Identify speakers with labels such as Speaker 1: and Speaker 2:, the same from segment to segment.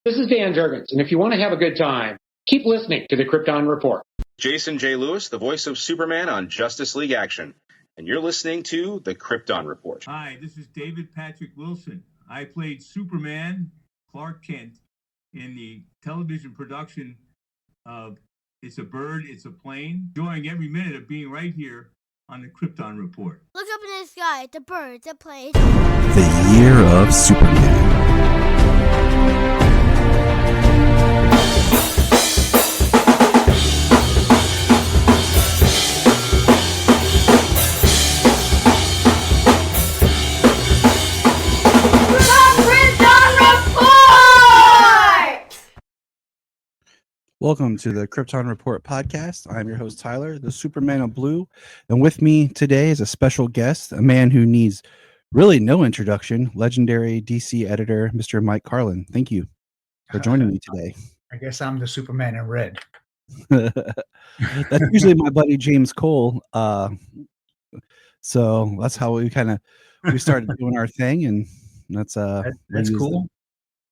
Speaker 1: This is Dan Jurgens, and if you want to have a good time, keep listening to the Krypton Report.
Speaker 2: Jason J. Lewis, the voice of Superman on Justice League Action, and you're listening to the Krypton Report.
Speaker 3: Hi, this is David Patrick Wilson. I played Superman, Clark Kent, in the television production of It's a Bird, It's a Plane, enjoying every minute of being right here on the Krypton Report.
Speaker 4: Look up in the sky at the birds that play.
Speaker 5: The Year of Superman. Welcome to the Krypton Report podcast. I'm your host, Tyler, the Superman of Blue. And with me today is a special guest, a man who needs really no introduction, legendary DC editor, Mr. Mike Carlin. Thank you for joining me today.
Speaker 6: I guess I'm the Superman in red.
Speaker 5: That's usually my buddy, James Cole. So that's how we we started doing our thing. And that's
Speaker 6: cool.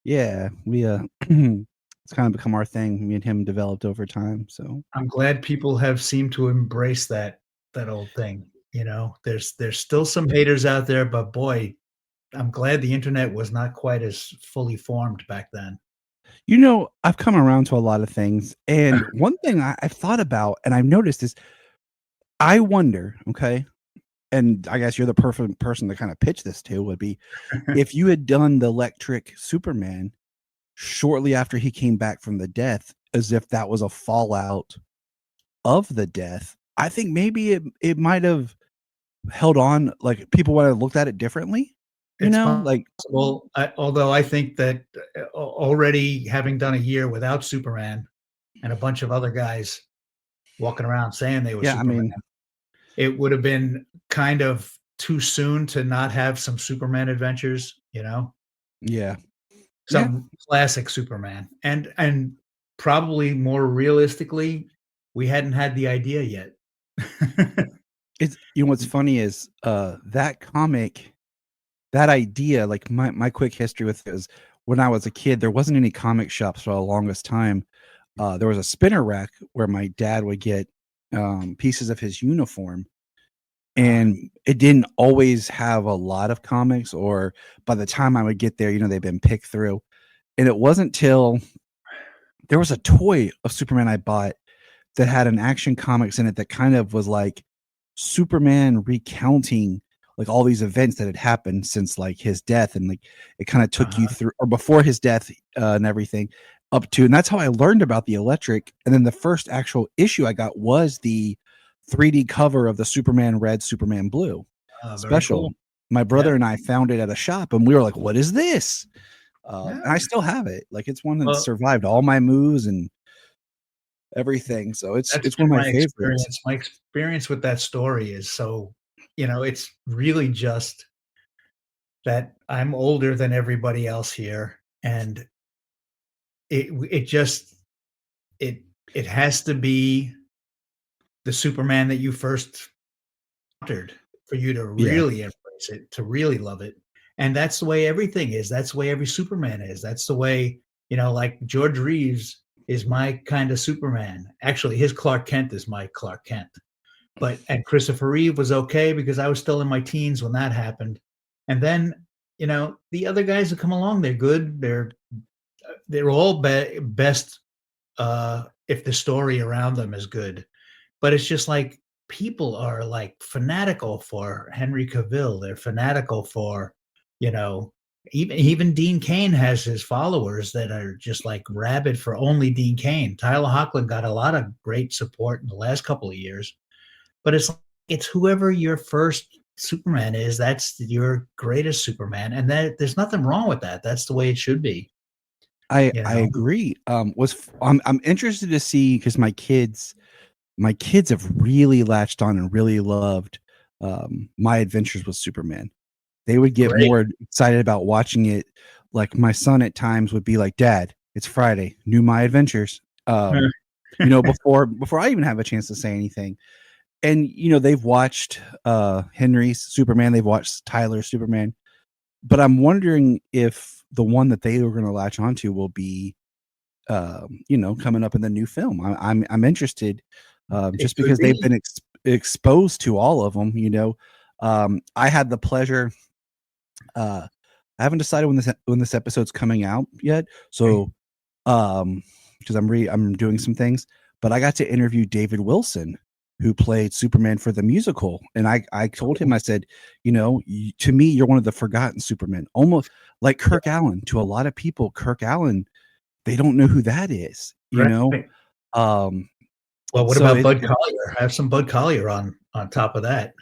Speaker 5: Yeah, we it's kind of become our thing. Me and him developed over time. So
Speaker 6: I'm glad people have seemed to embrace that old thing. You know, there's still some haters out there, but boy, I'm glad the internet was not quite as fully formed back then.
Speaker 5: You know, I've come around to a lot of things, and one thing I've thought about and I've noticed is I wonder, okay, and I guess you're the perfect person to kind of pitch this to, would be if you had done the electric Superman shortly after he came back from the death, as if that was a fallout of the death. I think maybe it might have held on, like people would have looked at it differently.
Speaker 6: Although I think that already having done a year without Superman and a bunch of other guys walking around saying they were Superman, it would have been kind of too soon to not have some Superman adventures, you know?
Speaker 5: Yeah.
Speaker 6: Some classic Superman. And probably more realistically, we hadn't had the idea yet.
Speaker 5: It's, you know, what's funny is that comic, that idea, like my quick history with it is when I was a kid, there wasn't any comic shops for the longest time. There was a spinner rack where my dad would get pieces of his uniform, and it didn't always have a lot of comics, or by the time I would get there, you know, they've been picked through. And it wasn't till there was a toy of Superman I bought that had an Action Comics in it that kind of was like Superman recounting like all these events that had happened since like his death, and like it kind of took you through, or before his death and everything up to, and that's how I learned about the electric. And then the first actual issue I got was the 3D cover of the Superman Red, Superman Blue special. Cool. My brother and I found it at a shop, and we were like, "What is this?" And I still have it. Like it's one that survived all my moves and everything. So it's one of my favorites.
Speaker 6: My experience with that story is so, you know, it's really just that I'm older than everybody else here, and it has to be the Superman that you first entered for you to really embrace it, to really love it. And that's the way everything is. That's the way every Superman is. That's the way, you know, like George Reeves is my kind of Superman. Actually, his Clark Kent is my Clark Kent. And Christopher Reeve was okay because I was still in my teens when that happened. And then, you know, the other guys that come along, they're good. They're all best if the story around them is good. But it's just like people are like fanatical for Henry Cavill. They're fanatical for, you know, even Dean Cain has his followers that are just like rabid for only Dean Cain. Tyler Hoechlin got a lot of great support in the last couple of years. But it's whoever your first Superman is, that's your greatest Superman. And there's nothing wrong with that. That's the way it should be.
Speaker 5: I agree. I'm interested to see, because my kids have really latched on and really loved my adventures with Superman. They would get more excited about watching it. Like my son at times would be like, "Dad, it's Friday, new My Adventures." You know, before I even have a chance to say anything. And you know, they've watched Henry's Superman, they've watched Tyler's Superman, but I'm wondering if the one that they were going to latch onto will be, coming up in the new film. I'm interested, just because they've been exposed to all of them. I had the pleasure. I haven't decided when this episode's coming out yet, so because I'm doing some things, but I got to interview David Wilson, who played Superman for the musical, and I told him, I said, to me, you're one of the forgotten Supermen, almost like Kirk Allen. To a lot of people, Kirk Allen, they don't know who that is.
Speaker 6: Right. Well, what about Bud Collyer? Have some Bud Collyer on top of that.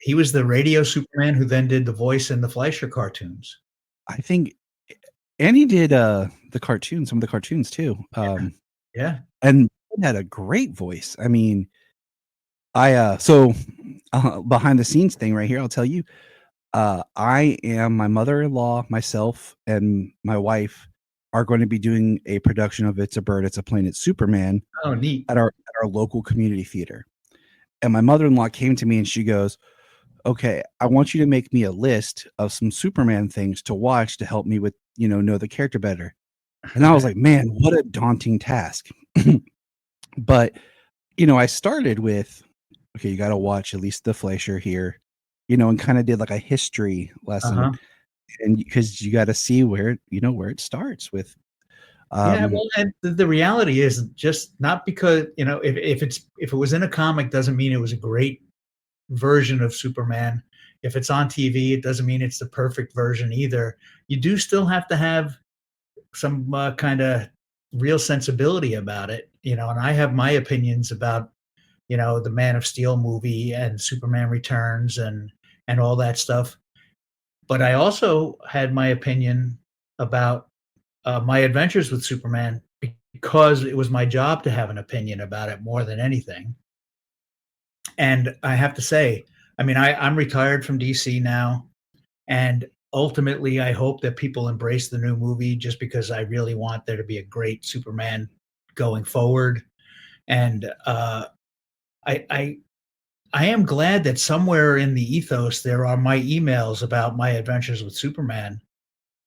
Speaker 6: He was the radio Superman who then did the voice in the Fleischer cartoons.
Speaker 5: I think, and he did some of the cartoons too.
Speaker 6: Yeah.
Speaker 5: And he had a great voice. I mean, behind the scenes thing right here, I'll tell you, my mother-in-law, myself, and my wife are going to be doing a production of It's a Bird, It's a Plane, It's Superman.
Speaker 6: Oh, neat.
Speaker 5: At our local community theater. And my mother-in-law came to me and she goes, okay, I want you to make me a list of some Superman things to watch to help me with, know the character better. And I was like, man, what a daunting task. But, I started with, okay, you got to watch at least the Fleischer here, and kind of did like a history lesson. And because you got to see where it starts with.
Speaker 6: And the reality is just not because, if it was in a comic doesn't mean it was a great version of Superman. If it's on TV, it doesn't mean it's the perfect version either. You do still have to have some kind of real sensibility about it, and I have my opinions about, the Man of Steel movie and Superman Returns and all that stuff. But I also had my opinion about my adventures with Superman because it was my job to have an opinion about it more than anything. And I have to say, I'm retired from DC now, and ultimately I hope that people embrace the new movie just because I really want there to be a great Superman going forward. And I am glad that somewhere in the ethos there are my emails about my adventures with Superman,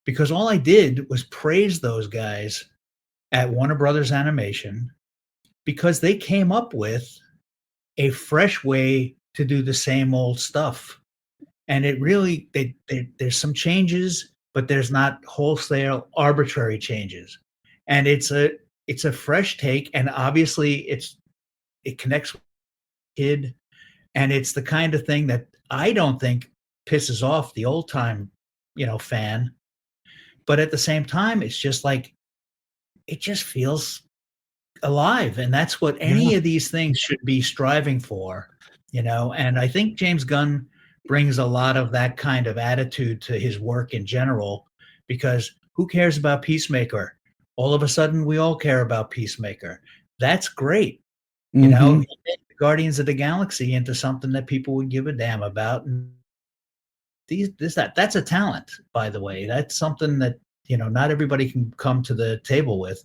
Speaker 6: because all I did was praise those guys at Warner Brothers Animation because they came up with a fresh way to do the same old stuff. And it really, there's some changes, but there's not wholesale arbitrary changes. And it's a fresh take. And obviously it connects with the kid. And it's the kind of thing that I don't think pisses off the old time, fan. But at the same time, it's just like, it just feels alive. And that's what any of these things should be striving for, and I think James Gunn brings a lot of that kind of attitude to his work in general, because who cares about Peacemaker? All of a sudden, we all care about Peacemaker. That's great. He made Guardians of the Galaxy into something that people would give a damn about. And that's a talent, by the way. That's something that, not everybody can come to the table with.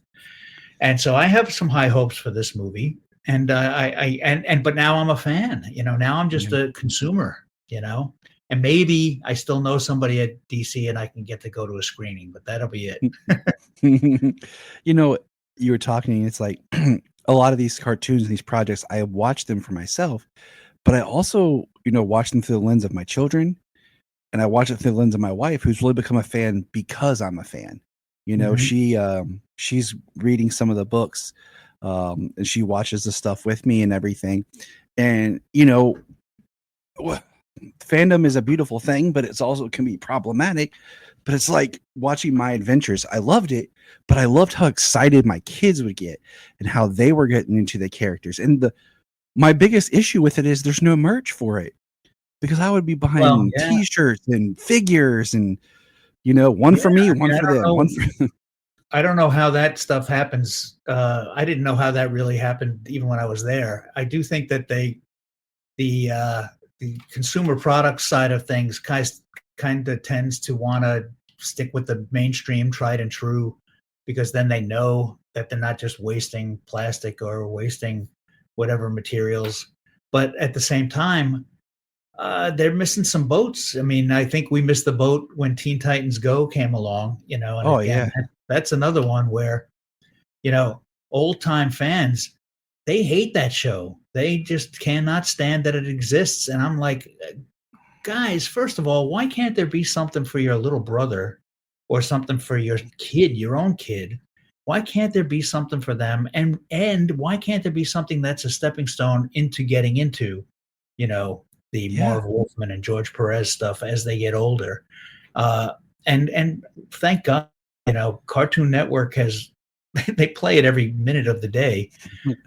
Speaker 6: And so I have some high hopes for this movie. And but now I'm a fan, now I'm just a consumer, and maybe I still know somebody at DC and I can get to go to a screening, but that'll be it.
Speaker 5: You were talking, it's like a lot of these cartoons, these projects, I watch them for myself, but I also, watch them through the lens of my children, and I watch it through the lens of my wife, who's really become a fan because I'm a fan. She's reading some of the books, and she watches the stuff with me and everything. And, fandom is a beautiful thing, but it's also can be problematic. But it's like watching my adventures. I loved it, but I loved how excited my kids would get and how they were getting into the characters. And my biggest issue with it is there's no merch for it, because I would be buying T-shirts and figures and, one for me, one for them, one for
Speaker 6: I don't know how that stuff happens. I didn't know how that really happened even when I was there. I do think that the consumer product side of things kind of tends to want to stick with the mainstream tried and true, because then they know that they're not just wasting plastic or wasting whatever materials. But at the same time, They're missing some boats. I mean, I think we missed the boat when Teen Titans Go came along, and
Speaker 5: Oh,
Speaker 6: again,
Speaker 5: yeah.
Speaker 6: that's another one where, old time fans, they hate that show. They just cannot stand that it exists. And I'm like, guys, first of all, why can't there be something for your little brother or something for your kid, your own kid? Why can't there be something for them? And why can't there be something that's a stepping stone into getting into, the
Speaker 5: Yeah.
Speaker 6: Marv Wolfman and George Perez stuff as they get older? And thank God, Cartoon Network they play it every minute of the day.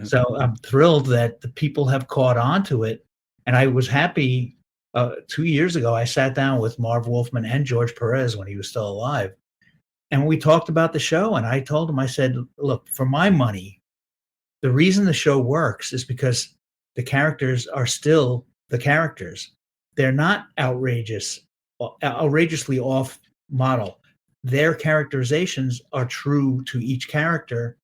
Speaker 6: So I'm thrilled that the people have caught on to it. And I was happy 2 years ago, I sat down with Marv Wolfman and George Perez when he was still alive. And we talked about the show. And I told him, I said, look, for my money, the reason the show works is because the characters are still the characters. They're not outrageously off model. Their characterizations are true to each character.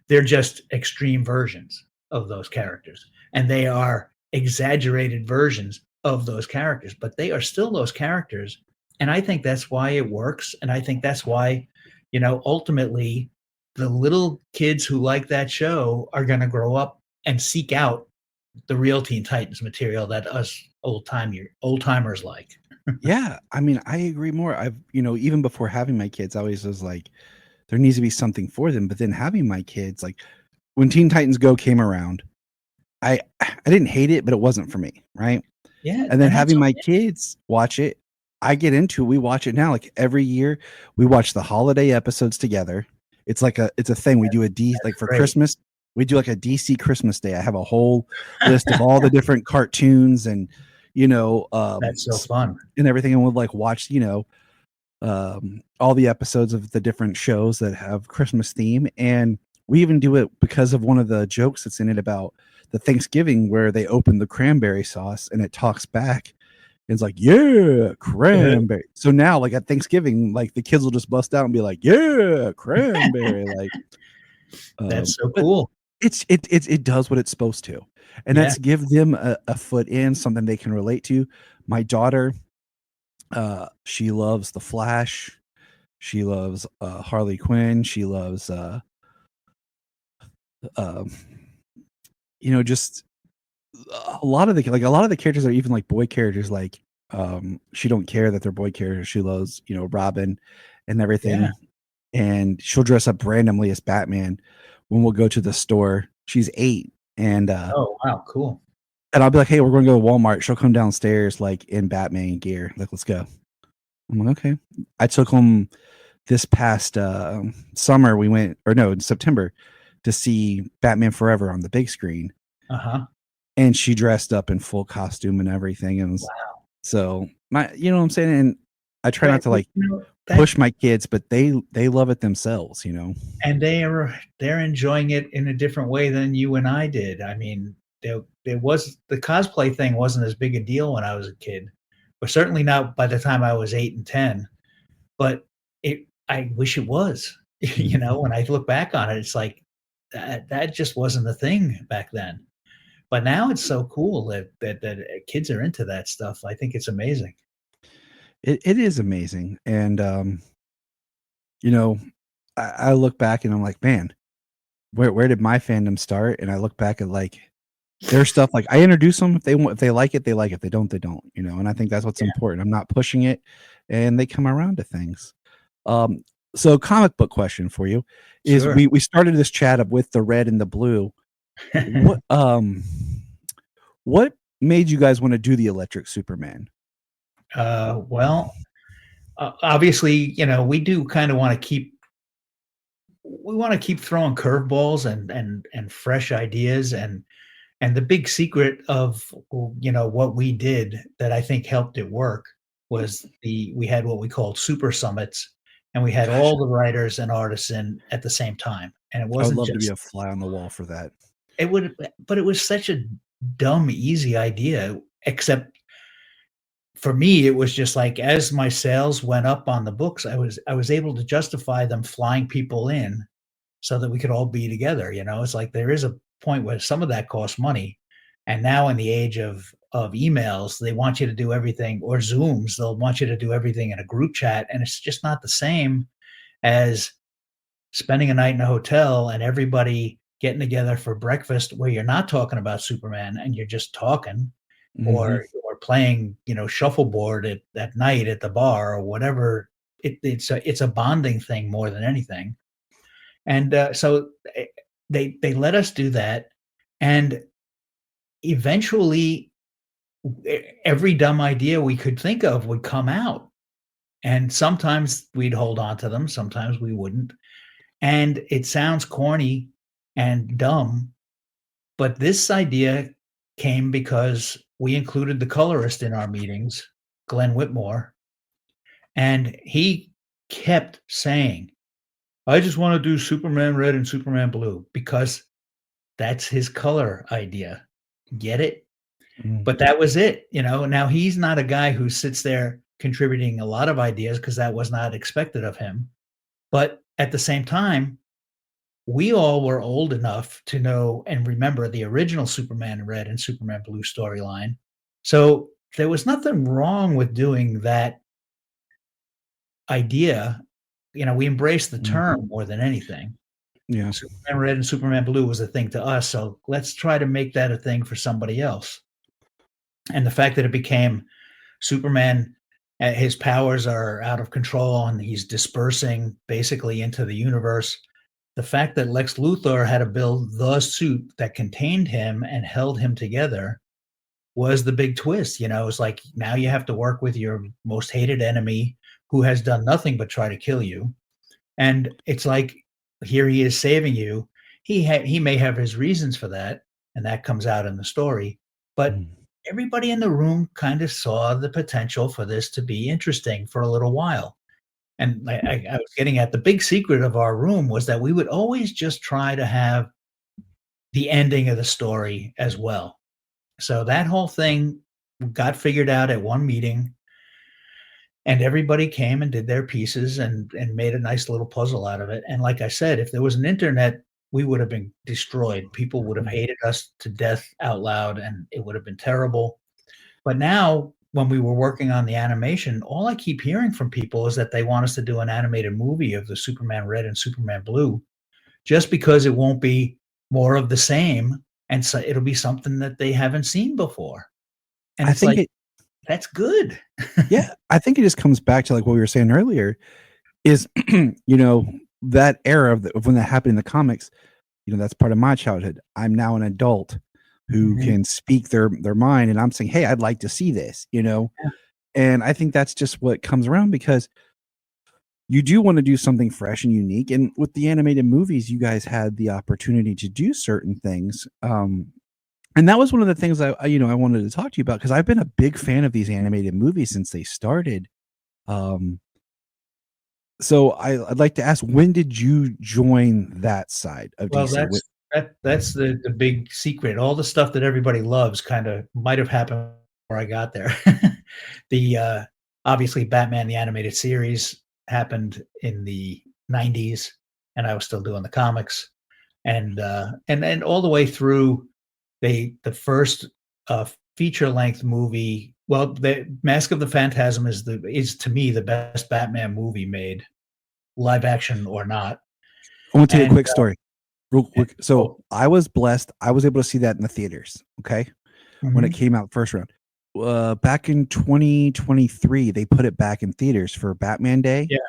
Speaker 6: They're just extreme versions of those characters. And they are exaggerated versions of those characters, but they are still those characters. And I think that's why it works. And I think that's why, ultimately the little kids who like that show are going to grow up and seek out the real Teen Titans material that us old timers like.
Speaker 5: Yeah, I mean, I agree more. I've, even before having my kids, I always was like, there needs to be something for them. But then having my kids, like when Teen Titans Go came around, I didn't hate it, but it wasn't for me, right?
Speaker 6: Yeah.
Speaker 5: And then having my kids watch it, I get into it. We watch it now. Like every year, we watch the holiday episodes together. It's like it's a thing. We do like for
Speaker 6: great.
Speaker 5: Christmas, we do like a DC Christmas Day. I have a whole list of all the different cartoons and
Speaker 6: that's so fun
Speaker 5: and everything, and we'll like watch all the episodes of the different shows that have Christmas theme. And we even do it because of one of the jokes that's in it about the Thanksgiving where they open the cranberry sauce and it talks back. It's like, yeah, cranberry. So now, like at Thanksgiving, like the kids will just bust out and be like, yeah, cranberry. Like
Speaker 6: that's so cool.
Speaker 5: It does what it's supposed to. And that's give them a foot in, something they can relate to. My daughter, she loves The Flash. She loves Harley Quinn. She loves just a lot of the characters are even like boy characters. Like she don't care that they're boy characters. She loves Robin and everything.
Speaker 6: Yeah.
Speaker 5: And she'll dress up randomly as Batman when we'll go to the store. She's 8. And
Speaker 6: oh wow, cool.
Speaker 5: And I'll be like, hey, we're going to go to Walmart. She'll come downstairs like in Batman gear. Like, let's go. I'm like, okay. I took them this past summer. We went, in September, to see Batman Forever on the big screen. And she dressed up in full costume and everything. And
Speaker 6: wow.
Speaker 5: So you know what I'm saying? And I try not to like push my kids, but they love it themselves,
Speaker 6: And they're enjoying it in a different way than you and I did. I mean, there was the cosplay thing wasn't as big a deal when I was a kid, but certainly not by the time I was 8 and 10. But I wish it was. When I look back on it, it's like that just wasn't a thing back then. But now it's so cool that kids are into that stuff. I think it's amazing.
Speaker 5: It is amazing. And, I look back and I'm like, man, where did my fandom start? And I look back at like their stuff. Like I introduce them. If they like it, they like it. If they don't, they don't, and I think that's what's important. I'm not pushing it and they come around to things. So comic book question for you is
Speaker 6: Sure.
Speaker 5: we started this chat up with the red and the blue. What made you guys want to do the Electric Superman?
Speaker 6: Well, obviously, we do kind of want to keep throwing curveballs and fresh ideas. And the big secret of, what we did that I think helped it work was we had what we called super summits, and we had all the writers and artists in at the same time. And it wasn't
Speaker 5: I would love
Speaker 6: just
Speaker 5: to be a fly on the wall for that.
Speaker 6: but it was such a dumb, easy idea, except for me, it was just like, as my sales went up on the books, I was able to justify them flying people in so that we could all be together. It's like there is a point where some of that costs money. And now in the age of of emails. They want you to do everything, or Zooms. They'll want you to do everything in a group chat, and it's just not the same as spending a night in a hotel and everybody getting together for breakfast where you're not talking about Superman and you're just talking, or playing, shuffleboard at night at the bar or whatever. It's a bonding thing more than anything. And so they let us do that, and eventually every dumb idea we could think of would come out, and sometimes we'd hold on to them, sometimes we wouldn't. And it sounds corny and dumb, but this idea came because we included the colorist in our meetings, Glenn Whitmore, and he kept saying, I just want to do Superman Red and Superman Blue, because that's his color idea. Get it? But that was it. Now he's not a guy who sits there contributing a lot of ideas, because that was not expected of him. But at the same time, we all were old enough to know and remember the original Superman Red and Superman Blue storyline. So there was nothing wrong with doing that idea. We embraced the term more than anything.
Speaker 5: Yeah.
Speaker 6: Superman Red and Superman Blue was a thing to us, so let's try to make that a thing for somebody else. And the fact that it became Superman, his powers are out of control and he's dispersing basically into the universe. The fact that Lex Luthor had to build the suit that contained him and held him together was the big twist. It's like, now you have to work with your most hated enemy who has done nothing but try to kill you. And it's like, here he is saving you. He may have his reasons for that, and that comes out in the story. But everybody in the room kind of saw the potential for this to be interesting for a little while. And I was getting at, the big secret of our room was that we would always just try to have the ending of the story as well. So that whole thing got figured out at one meeting, and everybody came and did their pieces and made a nice little puzzle out of it. And like I said, if there was an internet, we would have been destroyed. People would have hated us to death out loud, and it would have been terrible. But now, when we were working on the animation, all I keep hearing from people is that they want us to do an animated movie of the Superman Red and Superman Blue, just because it won't be more of the same, and so it'll be something that they haven't seen before. And it's like, that's good.
Speaker 5: Yeah, I think it just comes back to like what we were saying earlier, is that era of when that happened in the comics. That's part of my childhood. I'm now an adult who can speak their mind, and I'm saying, hey, I'd like to see this, and I think that's just what comes around, because you do want to do something fresh and unique. And with the animated movies, you guys had the opportunity to do certain things, and that was one of the things I wanted to talk to you about, because I've been a big fan of these animated movies since they started. So I'd like to ask, when did you join that side of DC?
Speaker 6: Well, that's the big secret. All the stuff that everybody loves kind of might have happened before I got there. The obviously Batman the Animated Series happened in the 90s, and I was still doing the comics, and all the way through the first feature length movie. Well, the Mask of the Phantasm is to me the best Batman movie made, live action or not.
Speaker 5: I want to tell you a quick story. Real quick. So I was blessed. I was able to see that in the theaters. Okay. When it came out first round, back in 2023, they put it back in theaters for Batman Day.
Speaker 6: Yeah.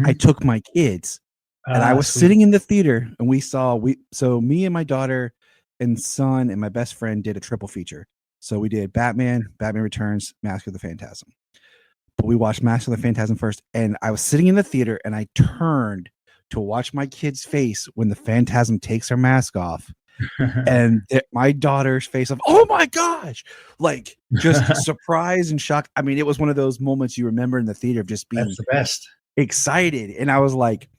Speaker 5: I took my kids, and I was sitting in the theater, and so me and my daughter and son and my best friend did a triple feature. So we did Batman Returns, Mask of the Phantasm. But we watched Mask of the Phantasm first, and I was sitting in the theater, and I turned to watch my kid's face when the Phantasm takes her mask off, and my daughter's face of, oh my gosh, like just surprise and shock. I mean, it was one of those moments you remember in the theater of just being
Speaker 6: That's the best,
Speaker 5: excited. And I was like,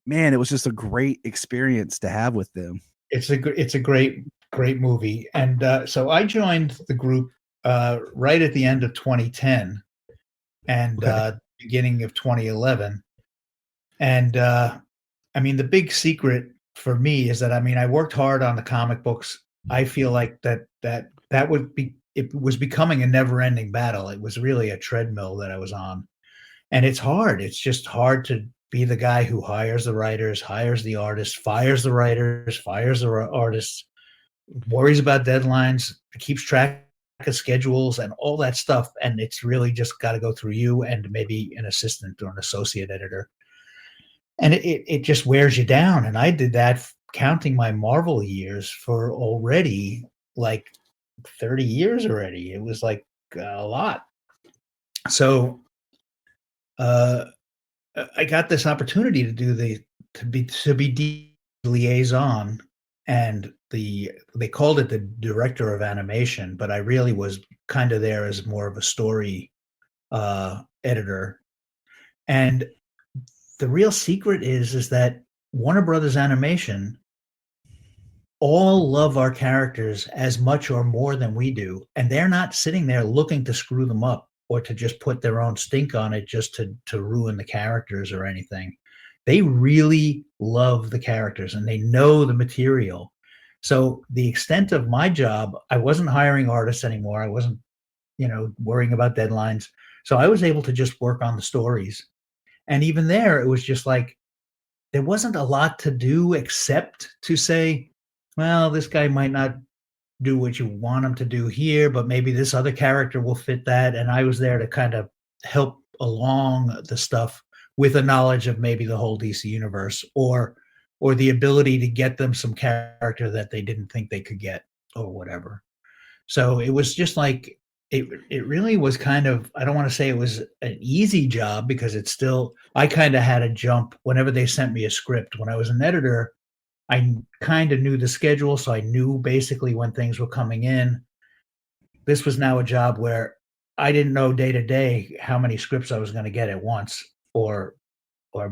Speaker 5: man, it was just a great experience to have with them.
Speaker 6: It's a great movie. And so I joined the group right at the end of 2010 and beginning of 2011. And I mean, the big secret for me is that, I mean, I worked hard on the comic books. I feel like that would be it was becoming a never-ending battle. It was really a treadmill that I was on. And it's hard. It's just hard to be the guy who hires the writers, hires the artists, fires the writers, fires the artists, worries about deadlines, keeps track of schedules and all that stuff. And it's really just got to go through you and maybe an assistant or an associate editor. And it just wears you down. And I did that counting my Marvel years for already like 30 years already. It was like a lot. So I got this opportunity to do to be liaison, and they called it the director of animation, but I really was kind of there as more of a story editor. And the real secret is that Warner Brothers Animation all love our characters as much or more than we do, and they're not sitting there looking to screw them up or to just put their own stink on it just to ruin the characters or anything. They really love the characters and they know the material. So the extent of my job, I wasn't hiring artists anymore. I wasn't, worrying about deadlines. So I was able to just work on the stories. And even there, it was just like, there wasn't a lot to do except to say, well, this guy might not do what you want him to do here, but maybe this other character will fit that. And I was there to kind of help along the stuff with a knowledge of maybe the whole DC universe or the ability to get them some character that they didn't think they could get or whatever. So it was just like, it really was kind of, I don't want to say it was an easy job because it's still, I kind of had to jump whenever they sent me a script. When I was an editor, I kind of knew the schedule, so I knew basically when things were coming in. This was now a job where I didn't know day to day how many scripts I was going to get at once, or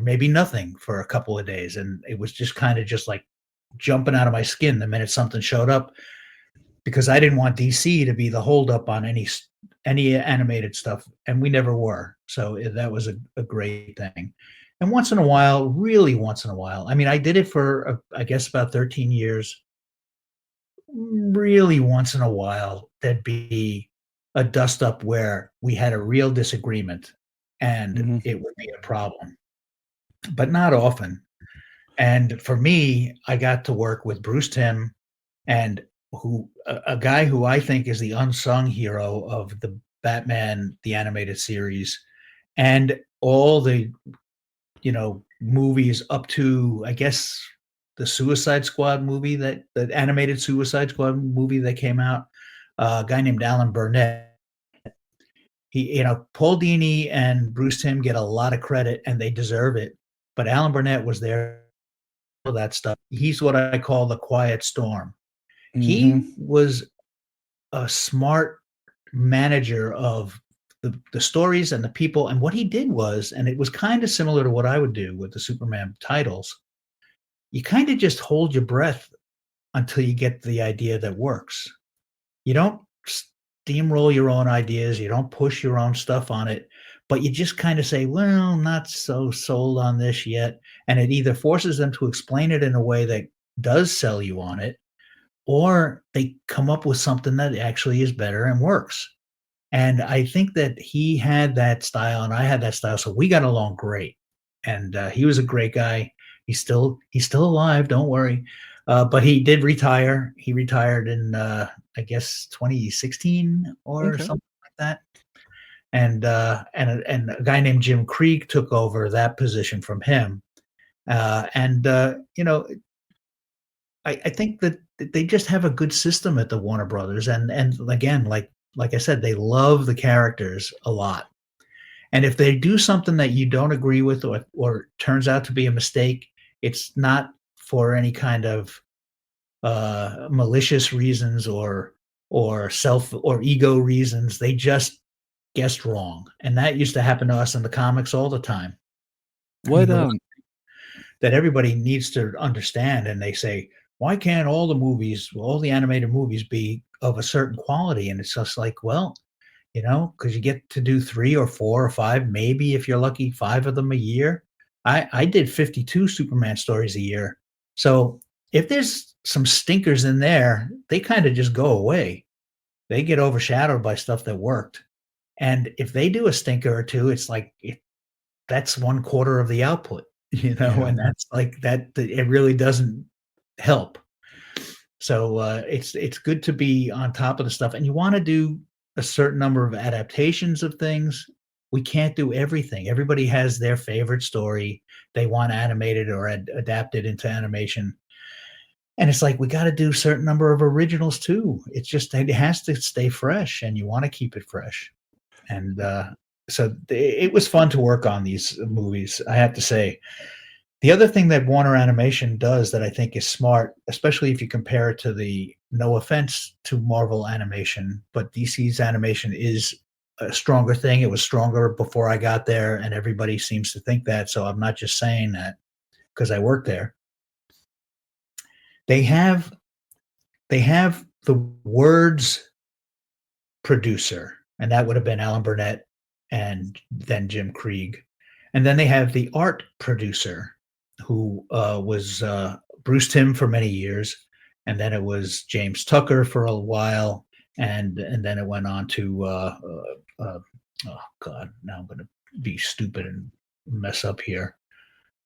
Speaker 6: maybe nothing for a couple of days. And it was just kind of just like jumping out of my skin the minute something showed up, because I didn't want DC to be the holdup on any animated stuff, and we never were. So that was a great thing. And once in a while, really once in a while, I mean, I did it for, I guess, about 13 years. Really once in a while, there'd be a dust up where we had a real disagreement and it would be a problem, but not often. And for me, I got to work with Bruce Timm, and a guy who I think is the unsung hero of the Batman, the animated series, and all the movies up to, I guess, the Suicide Squad movie, the animated Suicide Squad movie that came out. A guy named Alan Burnett. He, Paul Dini and Bruce Timm get a lot of credit, and they deserve it. But Alan Burnett was there for that stuff. He's what I call the quiet storm. Mm-hmm. He was a smart manager of the stories and the people. And what he did was, and it was kind of similar to what I would do with the Superman titles, you kind of just hold your breath until you get the idea that works. You don't steamroll your own ideas. You don't push your own stuff on it, but you just kind of say, well, not so sold on this yet. And it either forces them to explain it in a way that does sell you on it, or they come up with something that actually is better and works. And I think that he had that style and I had that style. So we got along great. And he was a great guy. He's still alive. Don't worry. But he did retire. He retired in, I guess, 2016 or something like that. And a guy named Jim Krieg took over that position from him. I think that they just have a good system at the Warner Brothers. And again, like I said, they love the characters a lot. And if they do something that you don't agree with or turns out to be a mistake, it's not for any kind of malicious reasons or self or ego reasons. They just guessed wrong. And that used to happen to us in the comics all the time. That everybody needs to understand. And they say, why can't all the animated movies be of a certain quality? And it's just like, well, because you get to do 3 or 4 or 5, maybe if you're lucky, 5 of them a year. I did 52 Superman stories a year. So if there's some stinkers in there, they kind of just go away. they get overshadowed by stuff that worked. And if they do a stinker or two, it's like that's 1/4 of the output,
Speaker 5: Yeah.
Speaker 6: and that's like that. It really doesn't help. So it's good to be on top of the stuff, and you want to do a certain number of adaptations of things. We can't do everything. Everybody has their favorite story they want animated or adapted into animation. And it's like we got to do a certain number of originals too. It's just it has to stay fresh, and you want to keep it fresh. And so it was fun to work on these movies, I have to say. The other thing that Warner Animation does that I think is smart, especially if you compare it to no offense to Marvel animation, but DC's animation is a stronger thing. It was stronger before I got there, and everybody seems to think that. So I'm not just saying that because I worked there. They have the words producer, and that would have been Alan Burnett and then Jim Krieg. And then they have the art producer, who was Bruce Timm for many years, and then it was James Tucker for a while, and then it went on to oh God, now I'm going to be stupid and mess up here.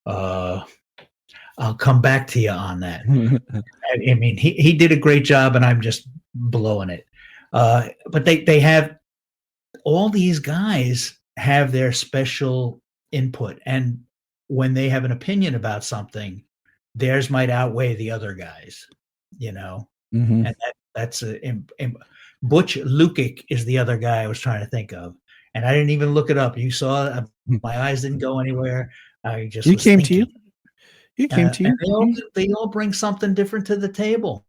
Speaker 6: I'll come back to you on that. I mean, he did a great job, and I'm just blowing it. But they have all these guys have their special input, and when they have an opinion about something, theirs might outweigh the other guys,
Speaker 5: Mhm.
Speaker 6: and that's Butch Lukic is the other guy I was trying to think of, and I didn't even look it up. You saw my eyes didn't go anywhere. I just
Speaker 5: He
Speaker 6: was
Speaker 5: came to you.
Speaker 6: thinking.
Speaker 5: He came to you.
Speaker 6: And they all bring something different to the table,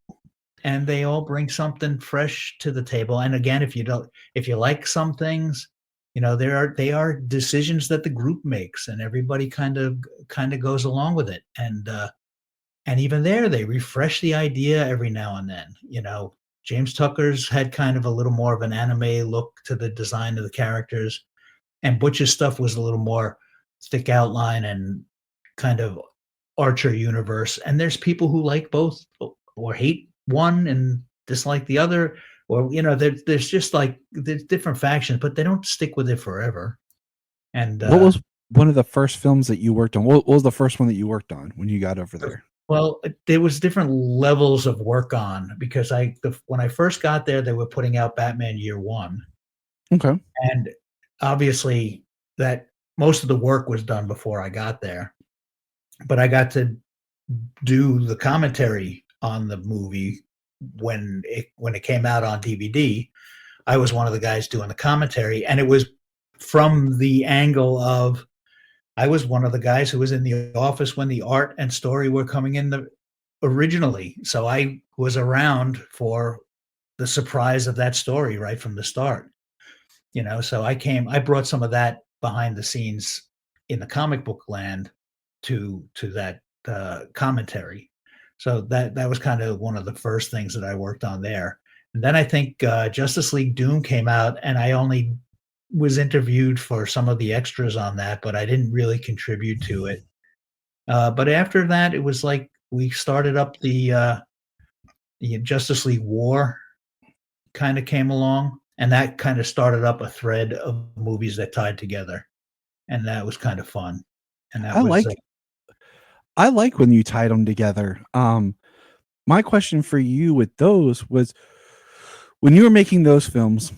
Speaker 6: and they all bring something fresh to the table. And again, if you like some things, they are decisions that the group makes, and everybody kind of goes along with it. And even there, they refresh the idea every now and then. James Tucker's had kind of a little more of an anime look to the design of the characters, and Butch's stuff was a little more thick outline and kind of Archer universe. And there's people who like both or hate one and dislike the other, or there's just like there's different factions, but they don't stick with it forever. And
Speaker 5: What was one of the first films that you worked on? What was the first one that you worked on when you got over there?
Speaker 6: Well, there was different levels of work on, because when I first got there, they were putting out Batman Year One,
Speaker 5: Okay.
Speaker 6: and obviously that most of the work was done before I got there. But I got to do the commentary on the movie when it came out on DVD. I was one of the guys doing the commentary, and it was from the angle of I was one of the guys who was in the office when the art and story were coming in originally. So I was around for the surprise of that story right from the start. So I brought some of that behind the scenes in the comic book land to that commentary. So that was kind of one of the first things that I worked on there. And then I think Justice League Doom came out, and I only was interviewed for some of the extras on that, but I didn't really contribute to it. But after that, it was like we started up the Justice League War kind of came along, and that kind of started up a thread of movies that tied together, and that was kind of fun. And that
Speaker 5: I like when you tied them together. My question for you with those was, when you were making those films,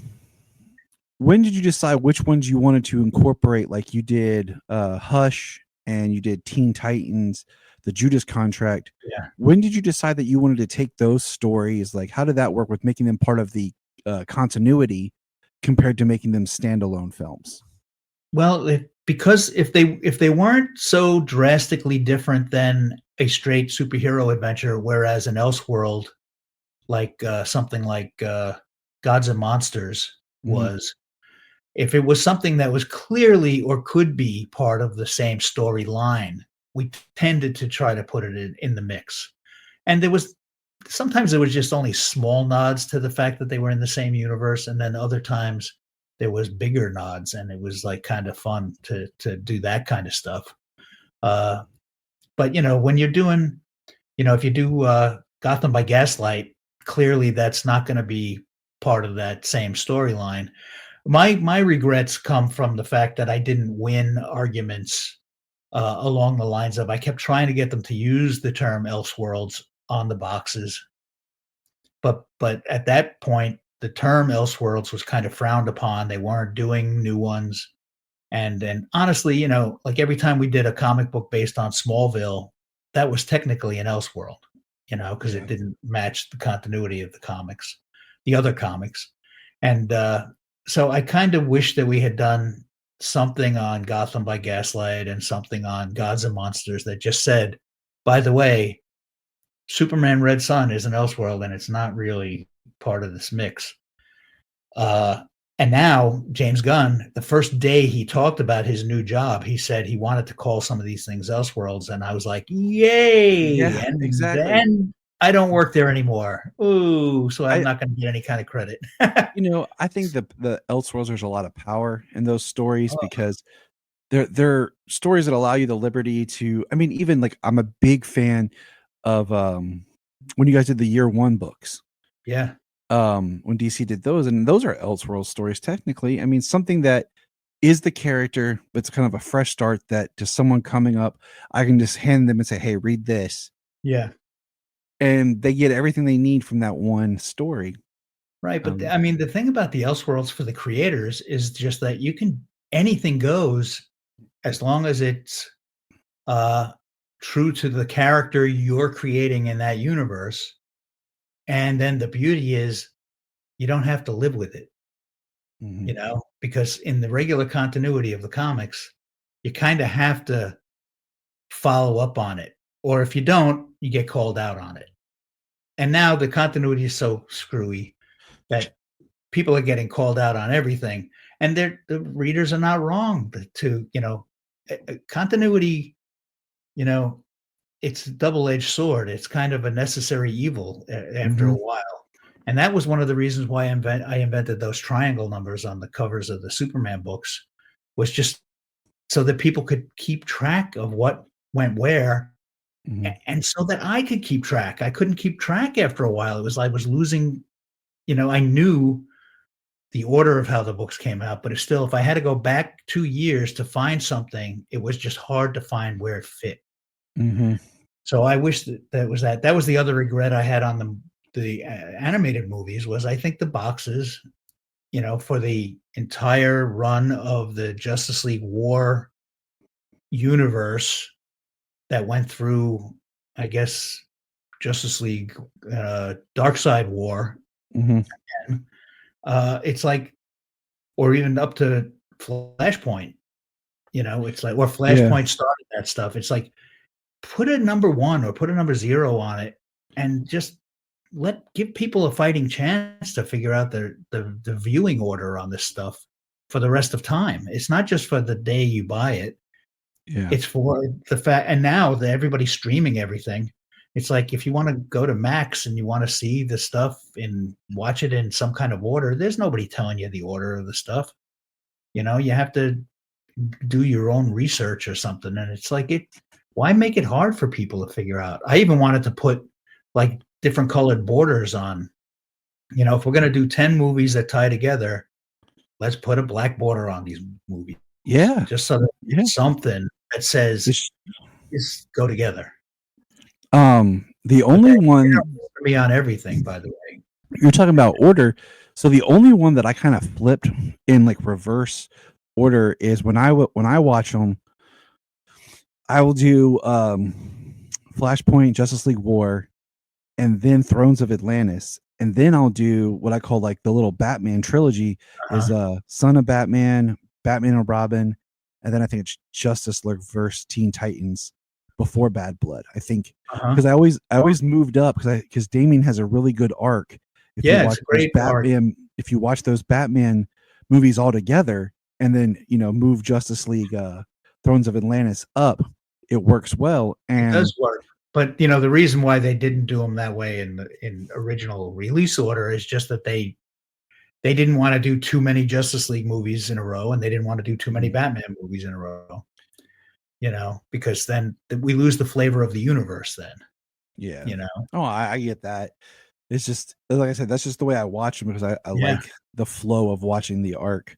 Speaker 5: when did you decide which ones you wanted to incorporate? Like you did Hush, and you did Teen Titans, the Judas Contract.
Speaker 6: Yeah.
Speaker 5: When did you decide that you wanted to take those stories? Like, how did that work with making them part of the continuity compared to making them standalone films?
Speaker 6: Well, because if they weren't so drastically different than a straight superhero adventure, whereas an Elseworld, like something like Gods and Monsters was, if it was something that was clearly or could be part of the same storyline, we tended to try to put it in the mix. And sometimes there was just only small nods to the fact that they were in the same universe, and then other times there was bigger nods, and it was like kind of fun to do that kind of stuff. But when you're doing, if you do Gotham by Gaslight, clearly that's not going to be part of that same storyline. My regrets come from the fact that I didn't win arguments along the lines of I kept trying to get them to use the term Elseworlds on the boxes, but at that point the term Elseworlds was kind of frowned upon. They weren't doing new ones, and honestly, like every time we did a comic book based on Smallville, that was technically an Elseworld, because it didn't match the continuity of the other comics, and so I kind of wish that we had done something on Gotham by Gaslight and something on Gods and Monsters that just said, by the way, Superman Red Son is an Elseworld and it's not really part of this mix. And now James Gunn, the first day he talked about his new job, he said he wanted to call some of these things Elseworlds. And I was like, yay.
Speaker 5: Yeah,
Speaker 6: and
Speaker 5: exactly.
Speaker 6: then I don't work there anymore. Ooh, so I'm not going to get any kind of credit.
Speaker 5: I think the Elseworlds, there's a lot of power in those stories because they're stories that allow you the liberty to, even like I'm a big fan of when you guys did the Year One books.
Speaker 6: Yeah.
Speaker 5: When DC did those, and those are Elseworld stories technically. Something that is the character, but it's kind of a fresh start that to someone coming up, I can just hand them and say, hey, read this.
Speaker 6: Yeah.
Speaker 5: And they get everything they need from that one story.
Speaker 6: Right. But the thing about the Elseworlds for the creators is just that anything goes as long as it's true to the character you're creating in that universe. And then the beauty is you don't have to live with it, because in the regular continuity of the comics, you kind of have to follow up on it. Or if you don't, you get called out on it. And now the continuity is so screwy that people are getting called out on everything. And the readers are not wrong to continuity, it's a double-edged sword. It's kind of a necessary evil after a while. And that was one of the reasons why I invented those triangle numbers on the covers of the Superman books, was just so that people could keep track of what went where. And so that I could keep track. I couldn't keep track after a while. It was like I was losing, I knew the order of how the books came out, but if I had to go back 2 years to find something, it was just hard to find where it fit. So I wish that was the other regret I had on the animated movies was I think the boxes, for the entire run of the Justice League War universe that went through, I guess, Justice League Darkseid War. It's like, or even up to Flashpoint, it's like, or Flashpoint started that stuff. It's like, put a number 1 or put a number 0 on it and just give people a fighting chance to figure out the viewing order on this stuff for the rest of time. It's not just for the day you buy it. Yeah. It's for the fact, and now that everybody's streaming everything, it's like if you want to go to Max and you want to see the stuff and watch it in some kind of order, there's nobody telling you the order of the stuff. You have to do your own research or something. And it's like, why make it hard for people to figure out? I even wanted to put like different colored borders on, if we're going to do 10 movies that tie together, let's put a black border on these movies.
Speaker 5: Yeah.
Speaker 6: Just so that it's something that says just go together.
Speaker 5: The only one
Speaker 6: for me on everything, by the way,
Speaker 5: you're talking about order. So the only one that I kind of flipped in like reverse order is when I watch them, I will do Flashpoint, Justice League War, and then Thrones of Atlantis, and then I'll do what I call like the little Batman trilogy is Son of Batman, Batman and Robin, and then I think it's Justice League versus Teen Titans before Bad Blood. I think because I always moved up because Damian has a really good arc. If you watch
Speaker 6: it's a great
Speaker 5: Batman. If you watch those Batman movies all together, and then move Justice League, Thrones of Atlantis up, it works well. And
Speaker 6: it does work. But the reason why they didn't do them that way in original release order is just that they didn't want to do too many Justice League movies in a row, and they didn't want to do too many Batman movies in a row. Because then we lose the flavor of the universe. Then,
Speaker 5: Oh, I get that. It's just like I said, that's just the way I watch them because I
Speaker 6: Yeah.
Speaker 5: like the flow of watching the arc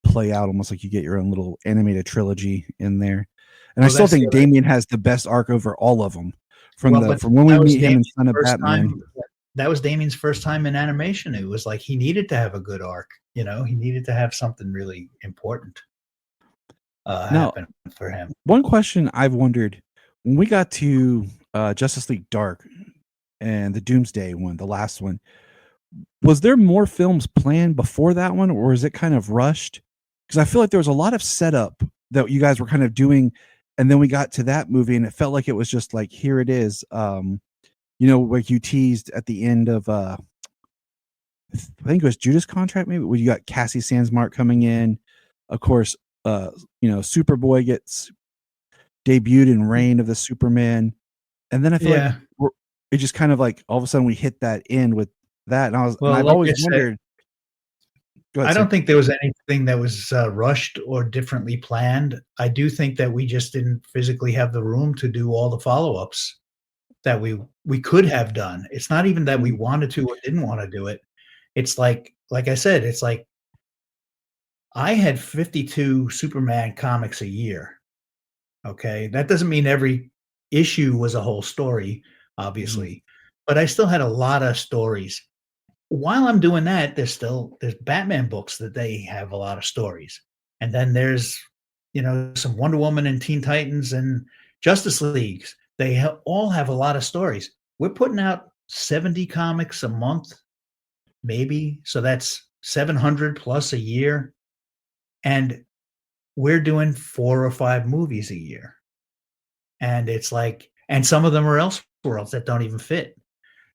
Speaker 5: play out, almost like you get your own little animated trilogy in there. And I
Speaker 6: Well,
Speaker 5: still
Speaker 6: that's the
Speaker 5: think
Speaker 6: other
Speaker 5: Damien has the best arc over all of them. From
Speaker 6: Well, but
Speaker 5: from when we
Speaker 6: that was
Speaker 5: meet him in
Speaker 6: Damien's
Speaker 5: Son of
Speaker 6: first
Speaker 5: Batman.
Speaker 6: time. That was Damien's first time in animation. It was like he needed to have a good arc. You know, he needed to have something really important
Speaker 5: Now,
Speaker 6: happen for him.
Speaker 5: one question I've wondered when we got to Justice League Dark and the Doomsday one, the last one, was there more films planned before that one, or is it kind of rushed? Because I feel like there was a lot of setup that you guys were kind of doing, and then we got to that movie, and it felt like it was just like, here it is. You know, like you teased at the end of I think it was Judas Contract, maybe, where you got Cassie Sandsmark coming in. Of course, you know, Superboy gets debuted in Reign of the Superman, and then I feel like it just kind of like all of a sudden we hit that end with that, and I've
Speaker 6: like
Speaker 5: always
Speaker 6: I said,
Speaker 5: wondered. Go ahead,
Speaker 6: I
Speaker 5: sir.
Speaker 6: don't think there was anything that was rushed or differently planned. I do think that we just didn't physically have the room to do all the follow-ups that we could have done. It's not even that we wanted to or didn't want to do it. It's like I said, it's like I had 52 Superman comics a year. Okay. That doesn't mean every issue was a whole story, obviously, but I still had a lot of stories. While I'm doing that, there's Batman books that they have a lot of stories. And then there's, you know, some Wonder Woman and Teen Titans and Justice Leagues. They all have a lot of stories. We're putting out 70 comics a month, maybe. So that's 700 plus a year. And we're doing 4 or 5 movies a year. And it's like, and some of them are Elseworlds that don't even fit.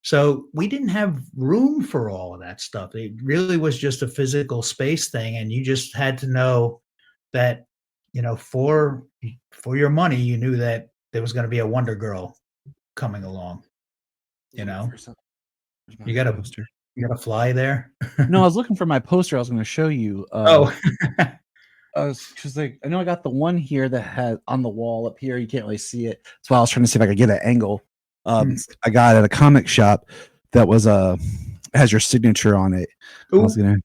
Speaker 6: So we didn't have room for all of that stuff. It really was just a physical space thing. And you just had to know that, you know, for your money, you knew that there was going to be a Wonder Girl coming along. You know, you got to fly there.
Speaker 5: No, I was looking for my poster. I was going to show you. Because like I know I got the one here that had on the wall up here. You can't really see it. That's why I was trying to see if I could get an angle. I got at a comic shop that was has your signature on it. I was gonna.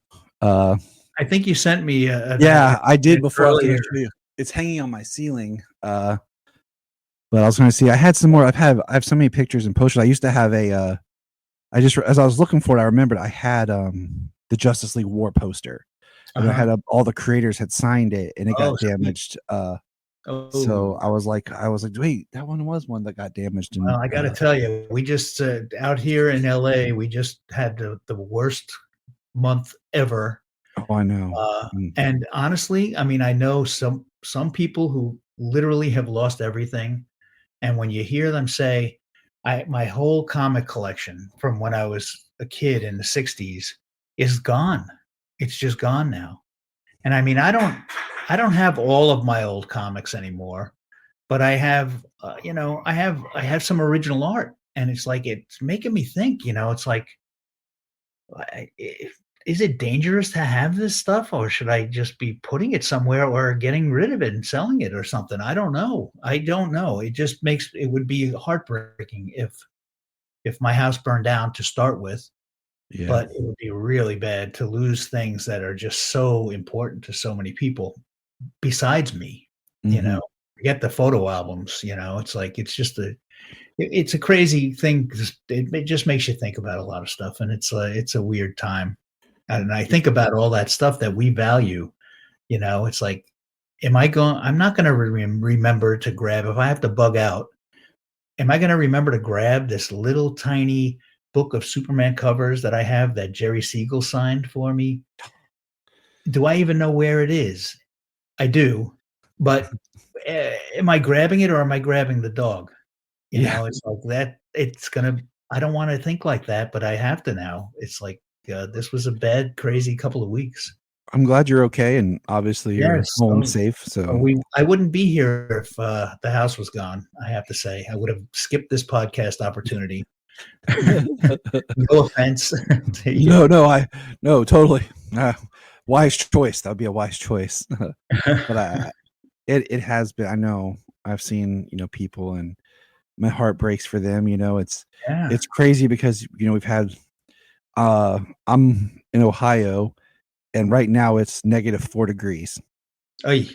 Speaker 6: I think you sent me.
Speaker 5: I did before. I was gonna show you. It's hanging on my ceiling. But I was going to see. I had some more. I have so many pictures and posters. I used to have a. As I was looking for it, I remembered I had the Justice League War poster. And I had all the creators had signed it, and it got damaged. So I was like, wait, that one was one that got damaged. And,
Speaker 6: well, I got to tell you, we just out here in LA, we just had the worst month ever.
Speaker 5: Oh, I know.
Speaker 6: And honestly, I mean, I know some people who literally have lost everything, and when you hear them say, my whole comic collection from when I was a kid in the '60s is gone. It's just gone now. And I mean, I don't have all of my old comics anymore, but I have, you know, I have some original art, and it's like, it's making me think, you know, it's like, is it dangerous to have this stuff, or should I just be putting it somewhere or getting rid of it and selling it or something? I don't know. It just it would be heartbreaking if my house burned down to start with. Yeah. But it would be really bad to lose things that are just so important to so many people besides me. You know, forget the photo albums, you know, it's like, it's just it's a crazy thing. It just makes you think about a lot of stuff, and it's a weird time. And I think about all that stuff that we value, you know, it's like, I'm not going to remember to grab, if I have to bug out, am I going to remember to grab this little tiny book of Superman covers that I have that Jerry Siegel signed for me? Do I even know where it is? I do, but am I grabbing it, or am I grabbing the dog? You know, it's like that. I don't want to think like that, but I have to now. It's like, this was a bad, crazy couple of weeks.
Speaker 5: I'm glad you're okay, and obviously you're home safe. So
Speaker 6: I wouldn't be here if the house was gone. I have to say, I would have skipped this podcast opportunity. No offense.
Speaker 5: No, totally. Wise choice. That would be a wise choice. But it has been. I know. I've seen, you know, people, and my heart breaks for them. You know, it's crazy because, you know, we've had I'm in Ohio, and right now it's -4 degrees.
Speaker 6: Oy.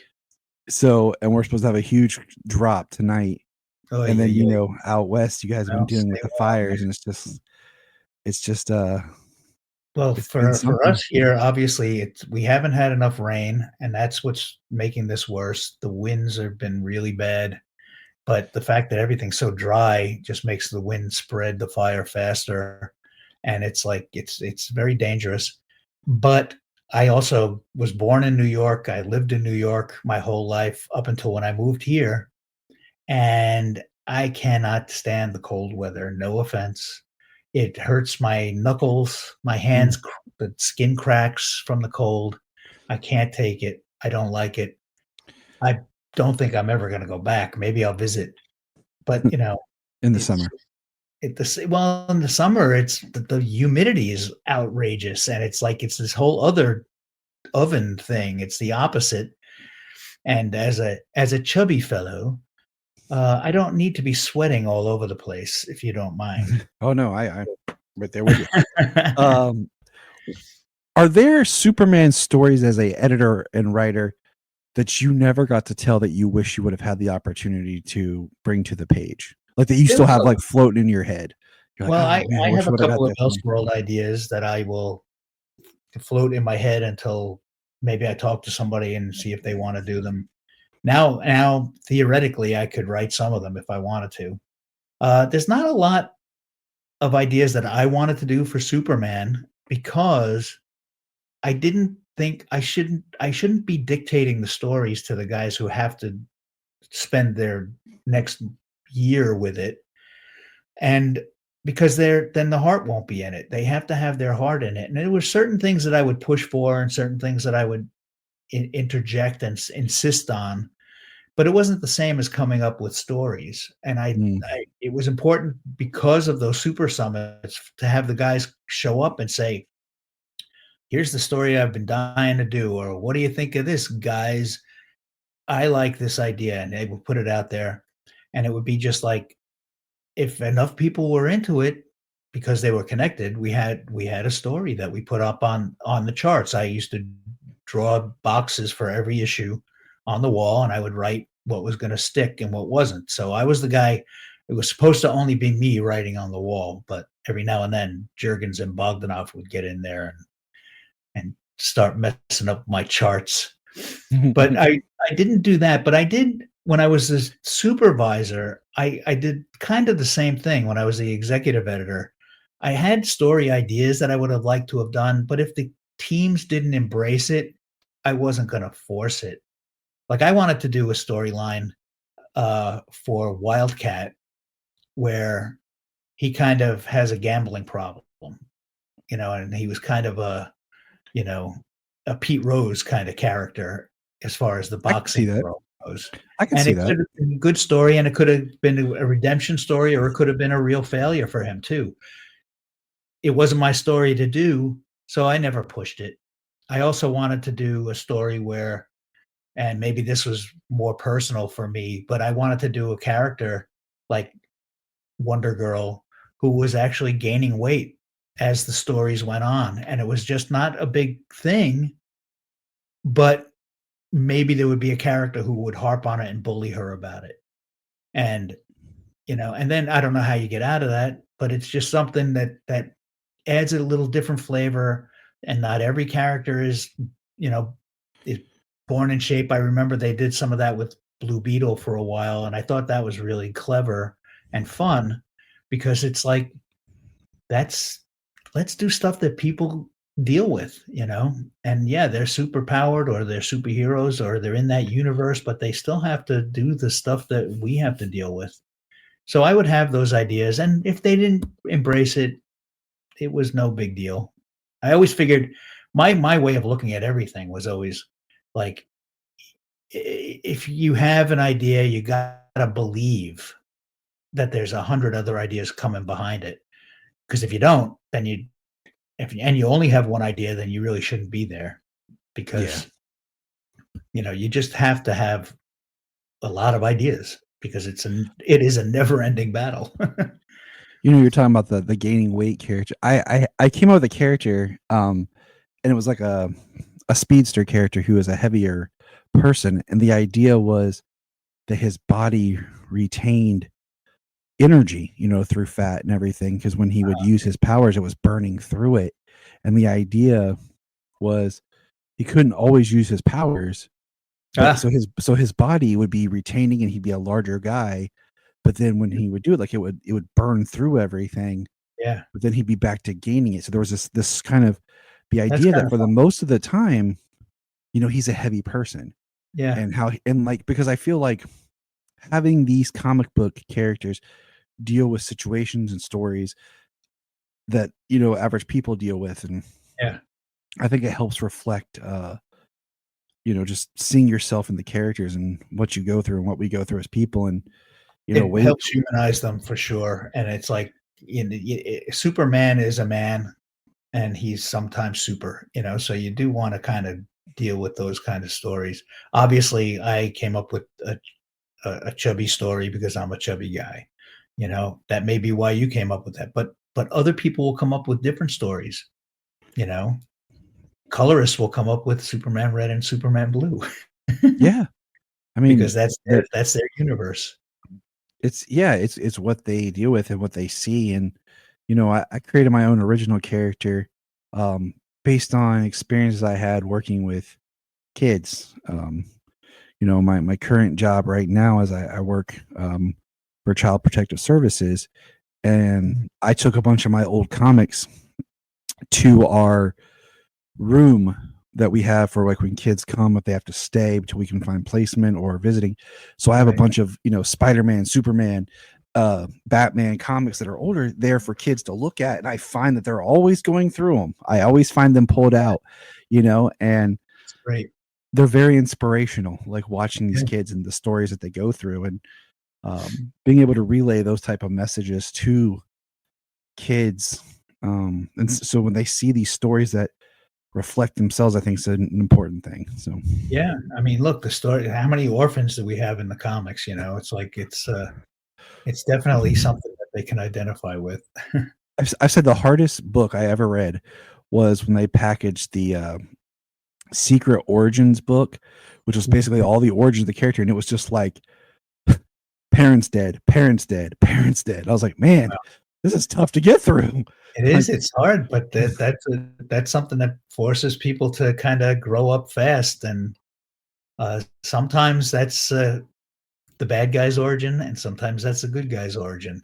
Speaker 5: So, and we're supposed to have a huge drop tonight.
Speaker 6: Oy,
Speaker 5: And then,
Speaker 6: oy, oy.
Speaker 5: out west, you guys have been
Speaker 6: Well,
Speaker 5: dealing with
Speaker 6: stay
Speaker 5: the
Speaker 6: warm,
Speaker 5: fires,
Speaker 6: man.
Speaker 5: and it's just
Speaker 6: Well,
Speaker 5: it's been
Speaker 6: for
Speaker 5: something.
Speaker 6: us here, obviously, we haven't had enough rain, and that's what's making this worse. The winds have been really bad, but the fact that everything's so dry just makes the wind spread the fire faster, and it's like it's very dangerous. But I also was born in New York. I lived in New York my whole life up until when I moved here, and I cannot stand the cold weather. No offense. It hurts my knuckles, my hands, the skin cracks from the cold. I can't take it. I don't like it. I don't think I'm ever going to go back. Maybe I'll visit, but
Speaker 5: In the
Speaker 6: it's
Speaker 5: summer.
Speaker 6: well, in the summer, it's the humidity is outrageous, and it's like it's this whole other oven thing. It's the opposite. And as a chubby fellow, I don't need to be sweating all over the place, if you don't mind.
Speaker 5: Oh no, I right there with you. Are there Superman stories as a editor and writer that you never got to tell that you wish you would have had the opportunity to bring to the page? Like that you still have like floating in your head. You're like,
Speaker 6: Well,
Speaker 5: "Oh, man,
Speaker 6: I
Speaker 5: wish
Speaker 6: have a
Speaker 5: would got
Speaker 6: couple of
Speaker 5: that from me."
Speaker 6: Elseworld ideas that I will float in my head until maybe I talk to somebody and see if they want to do them. Now, theoretically, I could write some of them if I wanted to. There's not a lot of ideas that I wanted to do for Superman because I didn't think I shouldn't be dictating the stories to the guys who have to spend their next year with it. And because then the heart won't be in it. They have to have their heart in it. And there were certain things that I would push for and certain things that I would interject and insist on, but it wasn't the same as coming up with stories. And it was important because of those super summits to have the guys show up and say, here's the story I've been dying to do, or what do you think of this, guys? I like this idea, and they would put it out there, and it would be just like, if enough people were into it because they were connected, we had a story that we put up on the charts. I used to draw boxes for every issue on the wall, and I would write what was going to stick and what wasn't. So I was the guy. It was supposed to only be me writing on the wall, but every now and then Jurgens and Bogdanov would get in there and start messing up my charts. But I didn't do that. But I did when I was the supervisor. I did kind of the same thing when I was the executive editor. I had story ideas that I would have liked to have done, but if the teams didn't embrace it, I wasn't going to force it. Like I wanted to do a storyline for Wildcat where he kind of has a gambling problem, and he was kind of a Pete Rose kind of character as far as the boxing goes.
Speaker 5: I can see that.
Speaker 6: And it could have been a good story, and it could have been a redemption story, or it could have been a real failure for him too. It wasn't my story to do, so I never pushed it. I also wanted to do a story where, and maybe this was more personal for me, but I wanted to do a character like Wonder Girl who was actually gaining weight as the stories went on. And it was just not a big thing, but maybe there would be a character who would harp on it and bully her about it. And, and then I don't know how you get out of that, but it's just something that adds a little different flavor. And not every character is born in shape. I remember they did some of that with Blue Beetle for a while, and I thought that was really clever and fun because it's like, let's do stuff that people deal with, and yeah, they're super powered or they're superheroes or they're in that universe, but they still have to do the stuff that we have to deal with. So I would have those ideas, and if they didn't embrace it, it was no big deal. I always figured my way of looking at everything was always like, if you have an idea, you gotta believe that there's 100 other ideas coming behind it. Because if you don't, then you only have one idea, then you really shouldn't be there. Because you just have to have a lot of ideas because it is a never-ending battle.
Speaker 5: You're talking about the gaining weight character. I came up with a character, and it was like a speedster character who was a heavier person, and the idea was that his body retained energy, through fat and everything, because when he would use his powers, it was burning through it. And the idea was he couldn't always use his powers, but so his body would be retaining, and he'd be a larger guy. But then when he would do it, like it would burn through everything.
Speaker 6: Yeah.
Speaker 5: But then he'd be back to gaining it. So there was this kind of the idea that for the most of the time, he's a heavy person.
Speaker 6: Yeah.
Speaker 5: And because I feel like having these comic book characters deal with situations and stories that average people deal with, and
Speaker 6: yeah,
Speaker 5: I think it helps reflect just seeing yourself in the characters and what you go through and what we go through as people, and
Speaker 6: it helps humanize them for sure. And it's like Superman is a man, and he's sometimes super, so you do want to kind of deal with those kind of stories. Obviously, I came up with a chubby story because I'm a chubby guy. That may be why you came up with that, but other people will come up with different stories. Colorists will come up with Superman Red and Superman Blue.
Speaker 5: Yeah, I mean,
Speaker 6: because that's their universe.
Speaker 5: It's what they deal with and what they see. And I created my own original character based on experiences I had working with kids. My current job right now is I work for Child Protective Services, and I took a bunch of my old comics to our room that we have for like when kids come, if they have to stay until we can find placement or visiting. So I have a bunch of Spider-Man, Superman, Batman comics that are older there for kids to look at, and I find that they're always going through them. I always find them pulled out, and
Speaker 6: it's great.
Speaker 5: They're very inspirational, like watching these kids and the stories that they go through, and being able to relay those type of messages to kids. And so when they see these stories that reflect themselves, I think is an important thing. So
Speaker 6: yeah, I mean, look, the story. How many orphans do we have in the comics? It's like it's definitely something that they can identify with.
Speaker 5: I've said the hardest book I ever read was when they packaged the Secret Origins book, which was basically all the origins of the character, and it was just like parents dead, parents dead, parents dead. I was like, man, this is tough to get through.
Speaker 6: It is. It's hard, but that's something that forces people to kind of grow up fast, and sometimes that's the bad guy's origin, and sometimes that's the good guy's origin.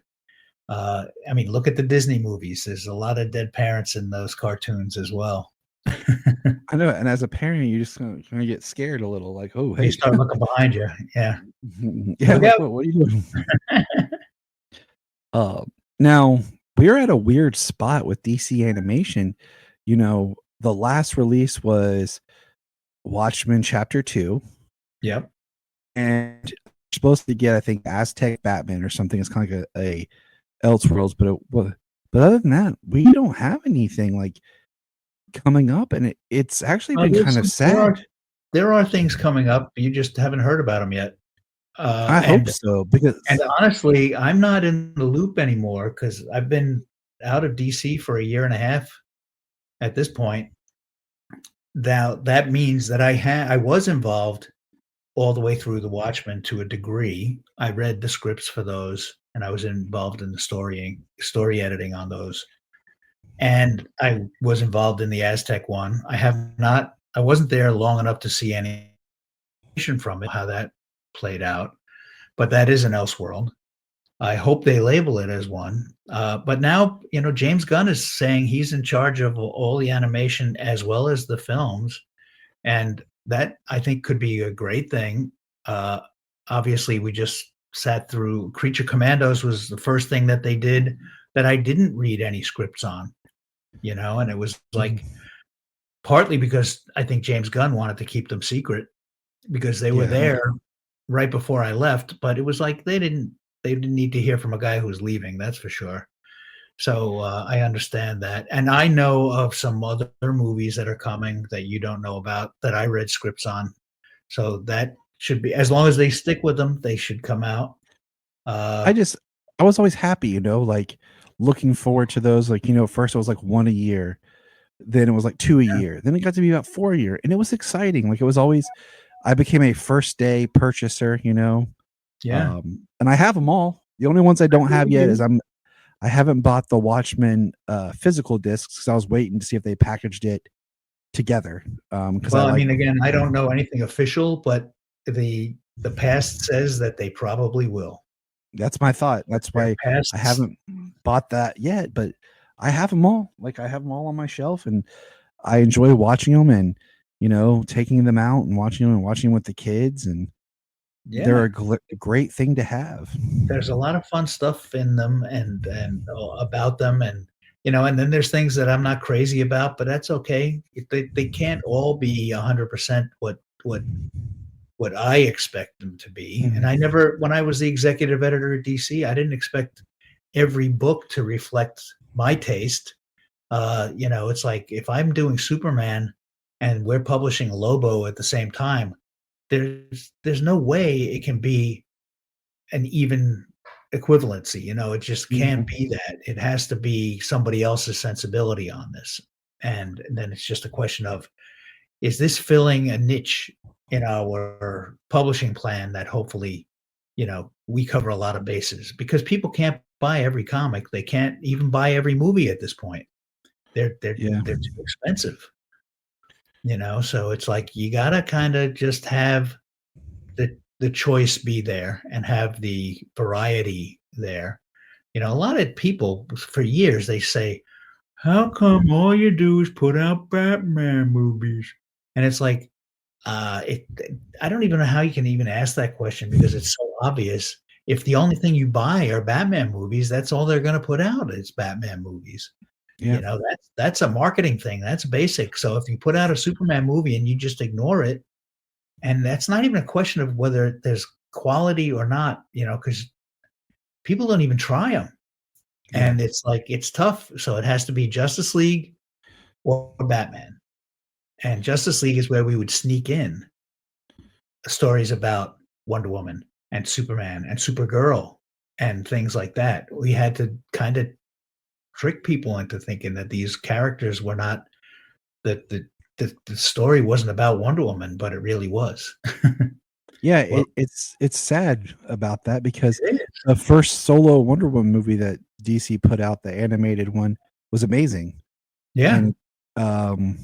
Speaker 6: I mean, look at the Disney movies. There's a lot of dead parents in those cartoons as well.
Speaker 5: I know, and as a parent, you just kind of get scared a little, like, oh, hey,
Speaker 6: you start looking behind you. Yeah,
Speaker 5: yeah. Like, what are you doing? Now we're at a weird spot with DC animation. The last release was Watchmen Chapter 2.
Speaker 6: Yep.
Speaker 5: And you're supposed to get, I think, Aztec Batman or something. It's kind of like a Elseworlds, but other than that, we don't have anything like coming up, and it's actually been kind of sad.
Speaker 6: There are things coming up, you just haven't heard about them yet.
Speaker 5: I hope so,
Speaker 6: and honestly, I'm not in the loop anymore because I've been out of DC for a year and a half at this point. Now that means that I was involved all the way through the Watchmen to a degree. I read the scripts for those, and I was involved in the story editing on those. And I was involved in the Aztec one. I wasn't there long enough to see any from it, how that played out, but that is an Elseworld. I hope they label it as one. But now, James Gunn is saying he's in charge of all the animation as well as the films. And that, I think, could be a great thing. Obviously, we just sat through Creature Commandos was the first thing that they did that I didn't read any scripts on, and it was like partly because I think James Gunn wanted to keep them secret because they were there right before I left, but it was like they didn't need to hear from a guy who was leaving, that's for sure. So I understand that. And I know of some other movies that are coming that you don't know about that I read scripts on. So that should be, as long as they stick with them, they should come out.
Speaker 5: I just I was always happy, like looking forward to those. Like, first it was like one a year, then it was like two a year, then it got to be about 4 a year, and it was exciting. Like, it was always, I became a first day purchaser,
Speaker 6: Yeah.
Speaker 5: and I have them all. The only ones I don't have yet
Speaker 6: do.
Speaker 5: is I haven't bought the Watchmen physical discs because I was waiting to see if they packaged it together. Because
Speaker 6: Well, I mean, again, I don't know anything official, but the past says that they probably will.
Speaker 5: that's my thought. That's why
Speaker 6: Past,
Speaker 5: I haven't bought that yet, but I have them all. Like, I have them all on my shelf, and I enjoy watching them and taking them out and watching them with the kids, and they're a great thing to have.
Speaker 6: There's a lot of fun stuff in them and about them, and and then there's things that I'm not crazy about, but that's okay. They can't all be 100% what I expect them to be.
Speaker 5: Mhm.
Speaker 6: And I never, when I was the executive editor at DC, I didn't expect every book to reflect my taste. It's like if I'm doing Superman and we're publishing Lobo at the same time, there's no way it can be an even equivalency. It just can't be that. It has to be somebody else's sensibility on this. And then it's just a question of, is this filling a niche in our publishing plan that hopefully, we cover a lot of bases, because people can't buy every comic. They can't even buy every movie at this point. They're too expensive. So it's like you gotta kind of just have the choice be there and have the variety there. A lot of people for years they say, "How come all you do is put out Batman movies?" And it's like, I don't even know how you can even ask that question, because it's so obvious. If the only thing you buy are Batman movies, that's all they're going to put out is Batman movies.
Speaker 5: Yeah.
Speaker 6: That's a marketing thing. That's basic. So if you put out a Superman movie and you just ignore it, and that's not even a question of whether there's quality or not, because people don't even try them.
Speaker 5: Yeah.
Speaker 6: And it's like, it's tough. So it has to be Justice League or Batman. And Justice League is where we would sneak in stories about Wonder Woman and Superman and Supergirl and things like that. We had to kind of trick people into thinking that these characters were not, that the story wasn't about Wonder Woman, but it really was.
Speaker 5: Yeah,
Speaker 6: Well,
Speaker 5: it's sad about that, because
Speaker 6: it is.
Speaker 5: the first solo Wonder Woman movie that DC put out, the animated one, was amazing.
Speaker 6: Yeah.
Speaker 5: And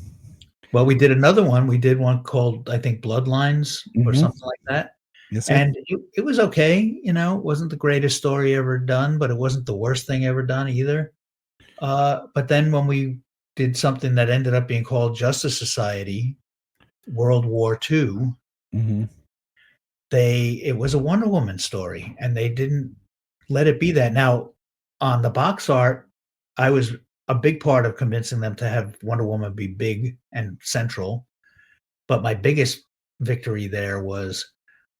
Speaker 6: well, we did another one. We did one called, I think, Bloodlines or something like that.
Speaker 5: yes, sir.
Speaker 6: And it was okay. It wasn't the greatest story ever done, but it wasn't the worst thing ever done either. But then when we did something that ended up being called Justice Society, World War II, it was a Wonder Woman story, and they didn't let it be that. Now, on the box art, I was a big part of convincing them to have Wonder Woman be big and central. But my biggest victory there was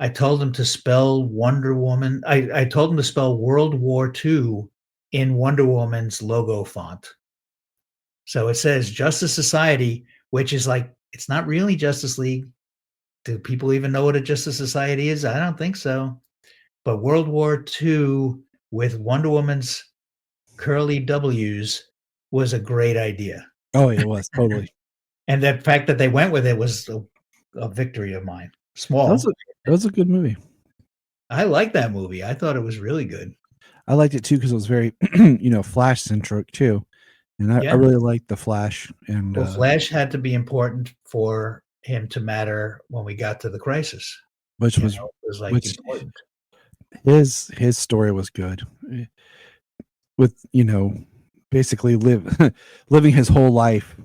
Speaker 6: I told them to spell Wonder Woman. I told them to spell World War II in Wonder Woman's logo font. So it says Justice Society, which is like, it's not really Justice League. Do people even know what a Justice Society is? I don't think so. But World War II with Wonder Woman's curly W's was a great idea.
Speaker 5: Oh, it was totally.
Speaker 6: And the fact that they went with it was a victory of mine. Small.
Speaker 5: That was a good movie.
Speaker 6: I like that movie. I thought it was really good.
Speaker 5: I liked it too because it was very, Flash centric too, and I really liked the Flash. And
Speaker 6: well, Flash had to be important for him to matter when we got to the Crisis,
Speaker 5: which was
Speaker 6: like important.
Speaker 5: His story was good, with basically living his whole life,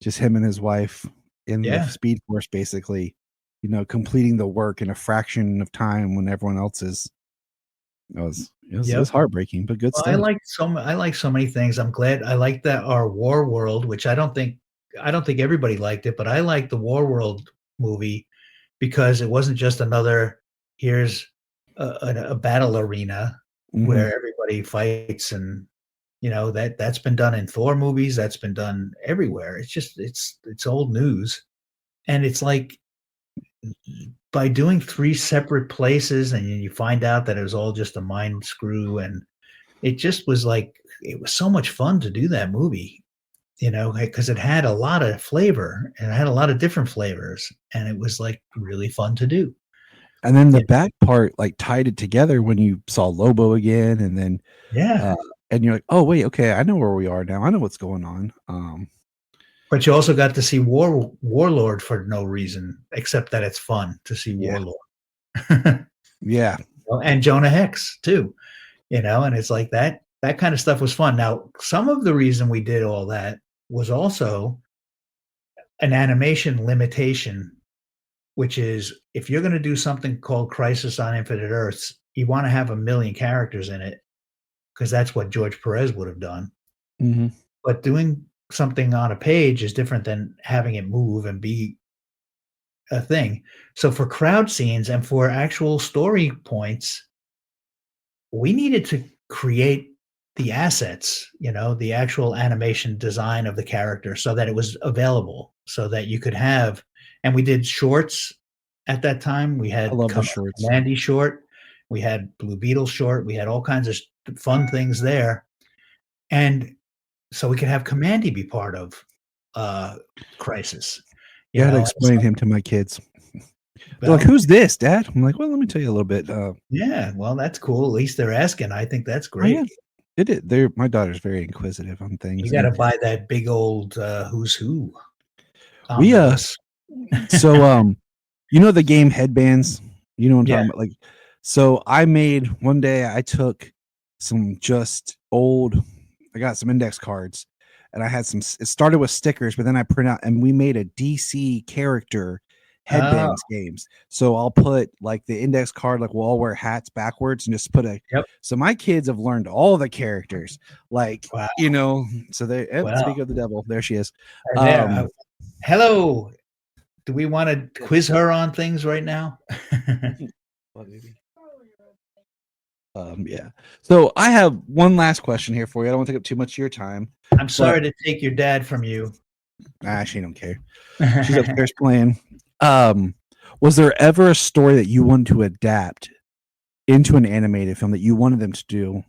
Speaker 5: just him and his wife in the Speed Force, basically, completing the work in a fraction of time when everyone else is. It was heartbreaking, but good stuff.
Speaker 6: I like so many things. I'm glad. I like that our War World, which I don't think everybody liked it, but I liked the War World movie because it wasn't just another here's a battle arena where everybody fights, and that's been done in Thor movies. That's been done everywhere. It's just it's old news, and it's like by doing 3 separate places, and you find out that it was all just a mind screw, and it just was like it was so much fun to do that movie, because it had a lot of flavor and it had a lot of different flavors, and it was like really fun to do.
Speaker 5: And then the back part like tied it together when you saw Lobo again, and then
Speaker 6: Yeah.
Speaker 5: and you're like, oh wait, okay, I know where we are now. I know what's going on.
Speaker 6: But you also got to see Warlord for no reason except that it's fun to see Warlord.
Speaker 5: Yeah.
Speaker 6: And Jonah Hex too, and it's like that kind of stuff was fun. Now, some of the reason we did all that was also an animation limitation, which is if you're going to do something called Crisis on Infinite Earths, you want to have 1 million characters in it, because that's what George Perez would have done.
Speaker 5: Mm-hmm.
Speaker 6: But doing something on a page is different than having it move and be a thing. So for crowd scenes and for actual story points, we needed to create the assets, the actual animation design of the character so that it was available, so that you could have, and we did shorts at that time. We had
Speaker 5: I love the shorts.
Speaker 6: Mandy short, we had Blue Beetle short, we had all kinds of fun things there. And so we could have Commandy be part of Crisis.
Speaker 5: You had to explain him to my kids. They're like, who's this, Dad? I'm like, well, let me tell you a little bit.
Speaker 6: Yeah, well, that's cool. At least they're asking. I think that's great.
Speaker 5: Oh, yeah. My daughter's very inquisitive on things.
Speaker 6: You got to buy that big old Who's Who.
Speaker 5: We so the game Headbands. You know what I'm talking about? Like, so I made one day. I took some just old. I got some index cards, and I had some. It started with stickers, but then I print out, and we made a DC character Headbands games. So I'll put like the index card, like we'll all wear hats backwards and just put a.
Speaker 6: Yep.
Speaker 5: So my kids have learned all the characters, like So they speak of the devil. There she is.
Speaker 6: Hello. Do we want to quiz her on things right now?
Speaker 5: Yeah. So I have one last question here for you. I don't want to take up too much of your time.
Speaker 6: I'm sorry to take your dad from you.
Speaker 5: She don't care. She's upstairs playing. Was there ever a story that you wanted to adapt into an animated film that you wanted them to do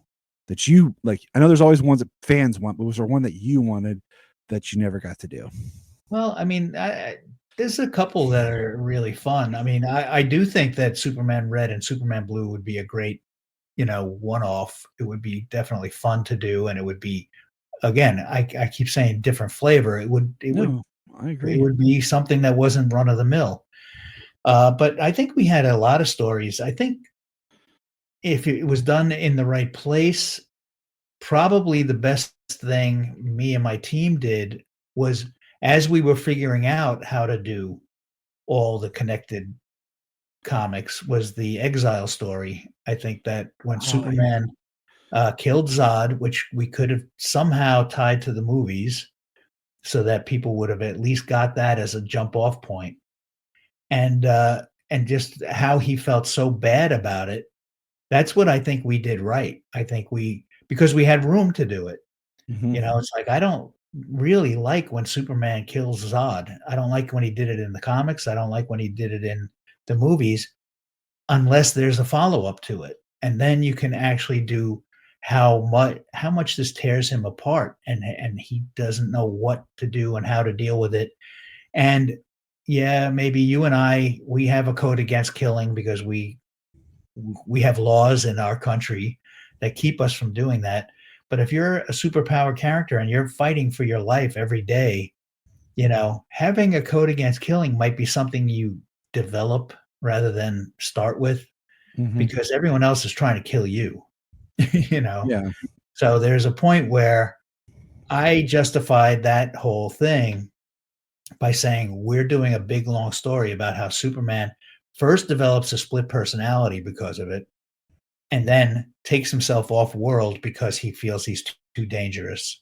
Speaker 5: that you like? I know there's always ones that fans want, but was there one that you wanted that you never got to do?
Speaker 6: Well, I mean, there's a couple that are really fun. I mean, I do think that Superman Red and Superman Blue would be a great, one-off. It would be definitely fun to do, and it would be, again, I keep saying different flavor. I agree. It would be something that wasn't run of the mill. But I think we had a lot of stories. I think if it was done in the right place, probably the best thing me and my team did was, as we were figuring out how to do all the connected comics, was the Exile story. I think that when Superman killed Zod, which we could have somehow tied to the movies so that people would have at least got that as a jump off point. And just how he felt so bad about it. That's what I think we did right. I think because we had room to do it.
Speaker 5: Mm-hmm.
Speaker 6: It's like, I don't really like when Superman kills Zod. I don't like when he did it in the comics. I don't like when he did it in the movies, unless there's a follow-up to it. And then you can actually do how much this tears him apart, and he doesn't know what to do and how to deal with it. And yeah, maybe you and we have a code against killing because we have laws in our country that keep us from doing that. But if you're a superpower character and you're fighting for your life every day, having a code against killing might be something you develop rather than start with, because everyone else is trying to kill you,
Speaker 5: Yeah.
Speaker 6: So there's a point where I justified that whole thing by saying we're doing a big long story about how Superman first develops a split personality because of it, and then takes himself off world because he feels he's too dangerous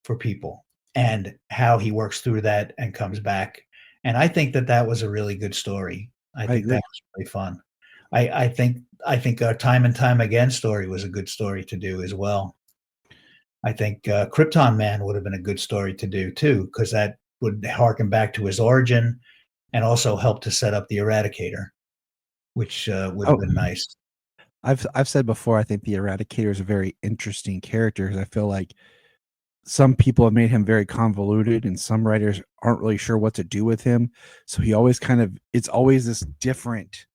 Speaker 6: for people, and how he works through that and comes back. And I think that was a really good story. I think that was really fun. I think our Time and Time Again story was a good story to do as well. I think Krypton Man would have been a good story to do too, because that would harken back to his origin and also help to set up the Eradicator. which would have been nice.
Speaker 5: I've said before, I think the Eradicator is a very interesting character because I feel like some people have made him very convoluted and some writers aren't really sure what to do with him. So he always it's always this different,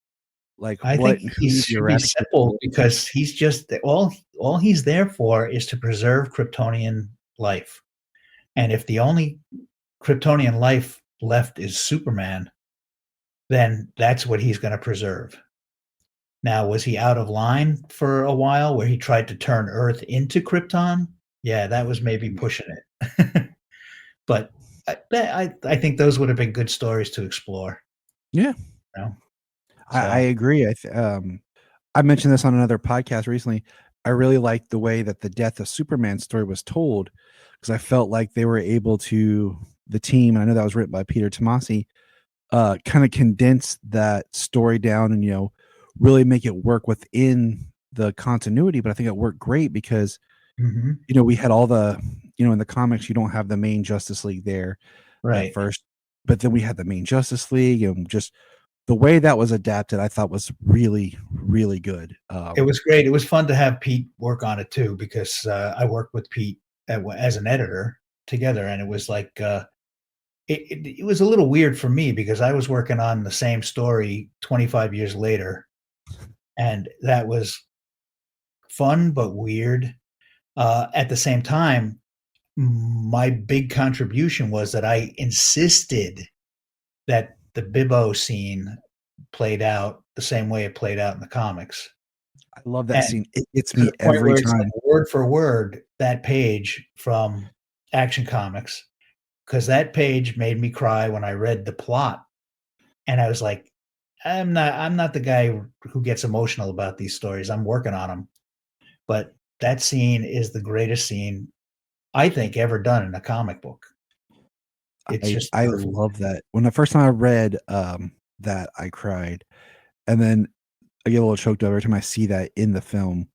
Speaker 5: like
Speaker 6: I
Speaker 5: what
Speaker 6: think he
Speaker 5: who's the
Speaker 6: should be
Speaker 5: Eradicator?
Speaker 6: simple because he's just all he's there for is to preserve Kryptonian life. And if the only Kryptonian life left is Superman, then that's what he's going to preserve. Now, was he out of line for a while where he tried to turn Earth into Krypton? Yeah, that was maybe pushing it. But I think those would have been good stories to explore.
Speaker 5: Yeah.
Speaker 6: You know?
Speaker 5: I agree. I mentioned this on another podcast recently. I really liked the way that the Death of Superman story was told because I felt like they were able to, the team, and I know that was written by Peter Tomasi, kind of condense that story down and, really make it work within the continuity. But I think it worked great because, we had all the, in the comics, you don't have the main Justice League there at first, but then we had the main Justice League and just the way that was adapted, I thought was really, really good.
Speaker 6: It was great. It was fun to have Pete work on it too, because I worked with Pete as an editor together, and it was like it was a little weird for me because I was working on the same story 25 years later, and that was fun but weird. At the same time, my big contribution was that I insisted that the Bibbo scene played out the same way it played out in the comics.
Speaker 5: I love that scene. It gets me every time.
Speaker 6: Like word for word, that page from Action Comics, because that page made me cry when I read the plot. And I was like, I'm not the guy who gets emotional about these stories. I'm working on them. But that scene is the greatest scene I think ever done in a comic book.
Speaker 5: I love that. When the first time I read that, I cried, and then I get a little choked up every time I see that in the film.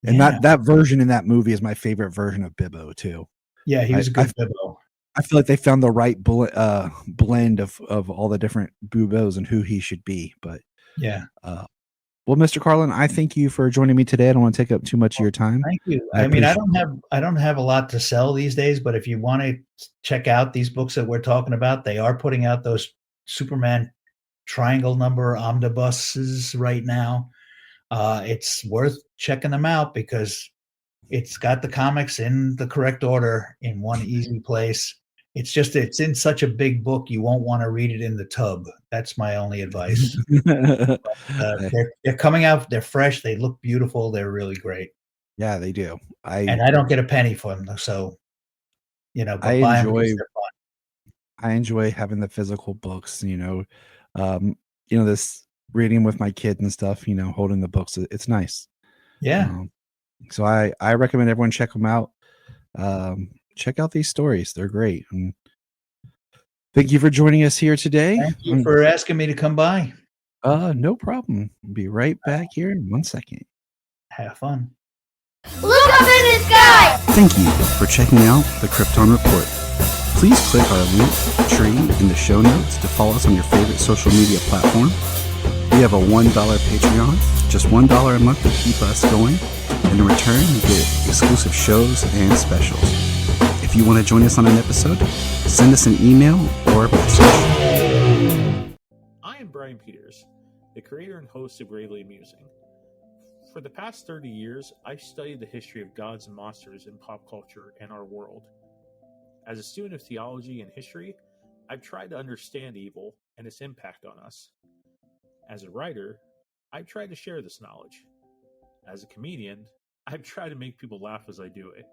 Speaker 5: And that version in that movie is my favorite version of Bibbo too.
Speaker 6: Yeah, he was a good Bibbo.
Speaker 5: I feel like they found the right blend of all the different Bibbos and who he should be. But
Speaker 6: yeah.
Speaker 5: Well, Mr. Carlin, I thank you for joining me today. I don't want to take up too much of your time.
Speaker 6: Thank you. I don't have a lot to sell these days, but if you want to check out these books that we're talking about, they are putting out those Superman triangle number omnibuses right now. It's worth checking them out because it's got the comics in the correct order in one easy place. It's in such a big book, you won't want to read it in the tub. That's my only advice. They're coming out. They're fresh. They look beautiful. They're really great.
Speaker 5: Yeah, they do.
Speaker 6: And I don't get a penny for them, so But
Speaker 5: I enjoy having the physical books. This reading with my kid and stuff. Holding the books. It's nice.
Speaker 6: Yeah.
Speaker 5: So I recommend everyone check them out. Check out these stories. They're great. And thank you for joining us here today.
Speaker 6: Thank you for asking me to come by.
Speaker 5: No problem. Be right back here in 1 second.
Speaker 6: Have fun.
Speaker 4: Look up in the sky!
Speaker 5: Thank you for checking out the Krypton Report. Please click our link tree in the show notes to follow us on your favorite social media platform. We have a $1 Patreon, just $1 a month to keep us going. And in return, you get exclusive shows and specials. If you want to join us on an episode, send us an email or a message.
Speaker 7: I am Brian Peters, the creator and host of Gravely Amusing. For the past 30 years, I've studied the history of gods and monsters in pop culture and our world. As a student of theology and history, I've tried to understand evil and its impact on us. As a writer, I've tried to share this knowledge. As a comedian, I've tried to make people laugh as I do it.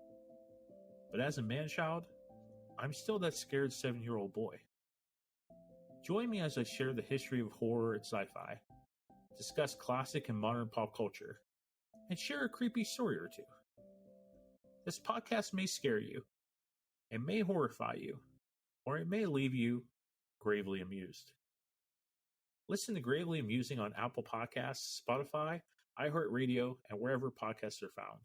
Speaker 7: But as a man-child, I'm still that scared 7-year-old boy. Join me as I share the history of horror and sci-fi, discuss classic and modern pop culture, and share a creepy story or two. This podcast may scare you, it may horrify you, or it may leave you gravely amused. Listen to Gravely Amusing on Apple Podcasts, Spotify, iHeartRadio, and wherever podcasts are found.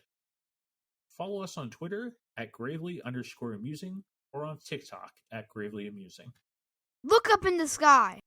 Speaker 7: Follow us on Twitter at Gravely_Amusing or on TikTok at Gravely Amusing.
Speaker 4: Look up in the sky!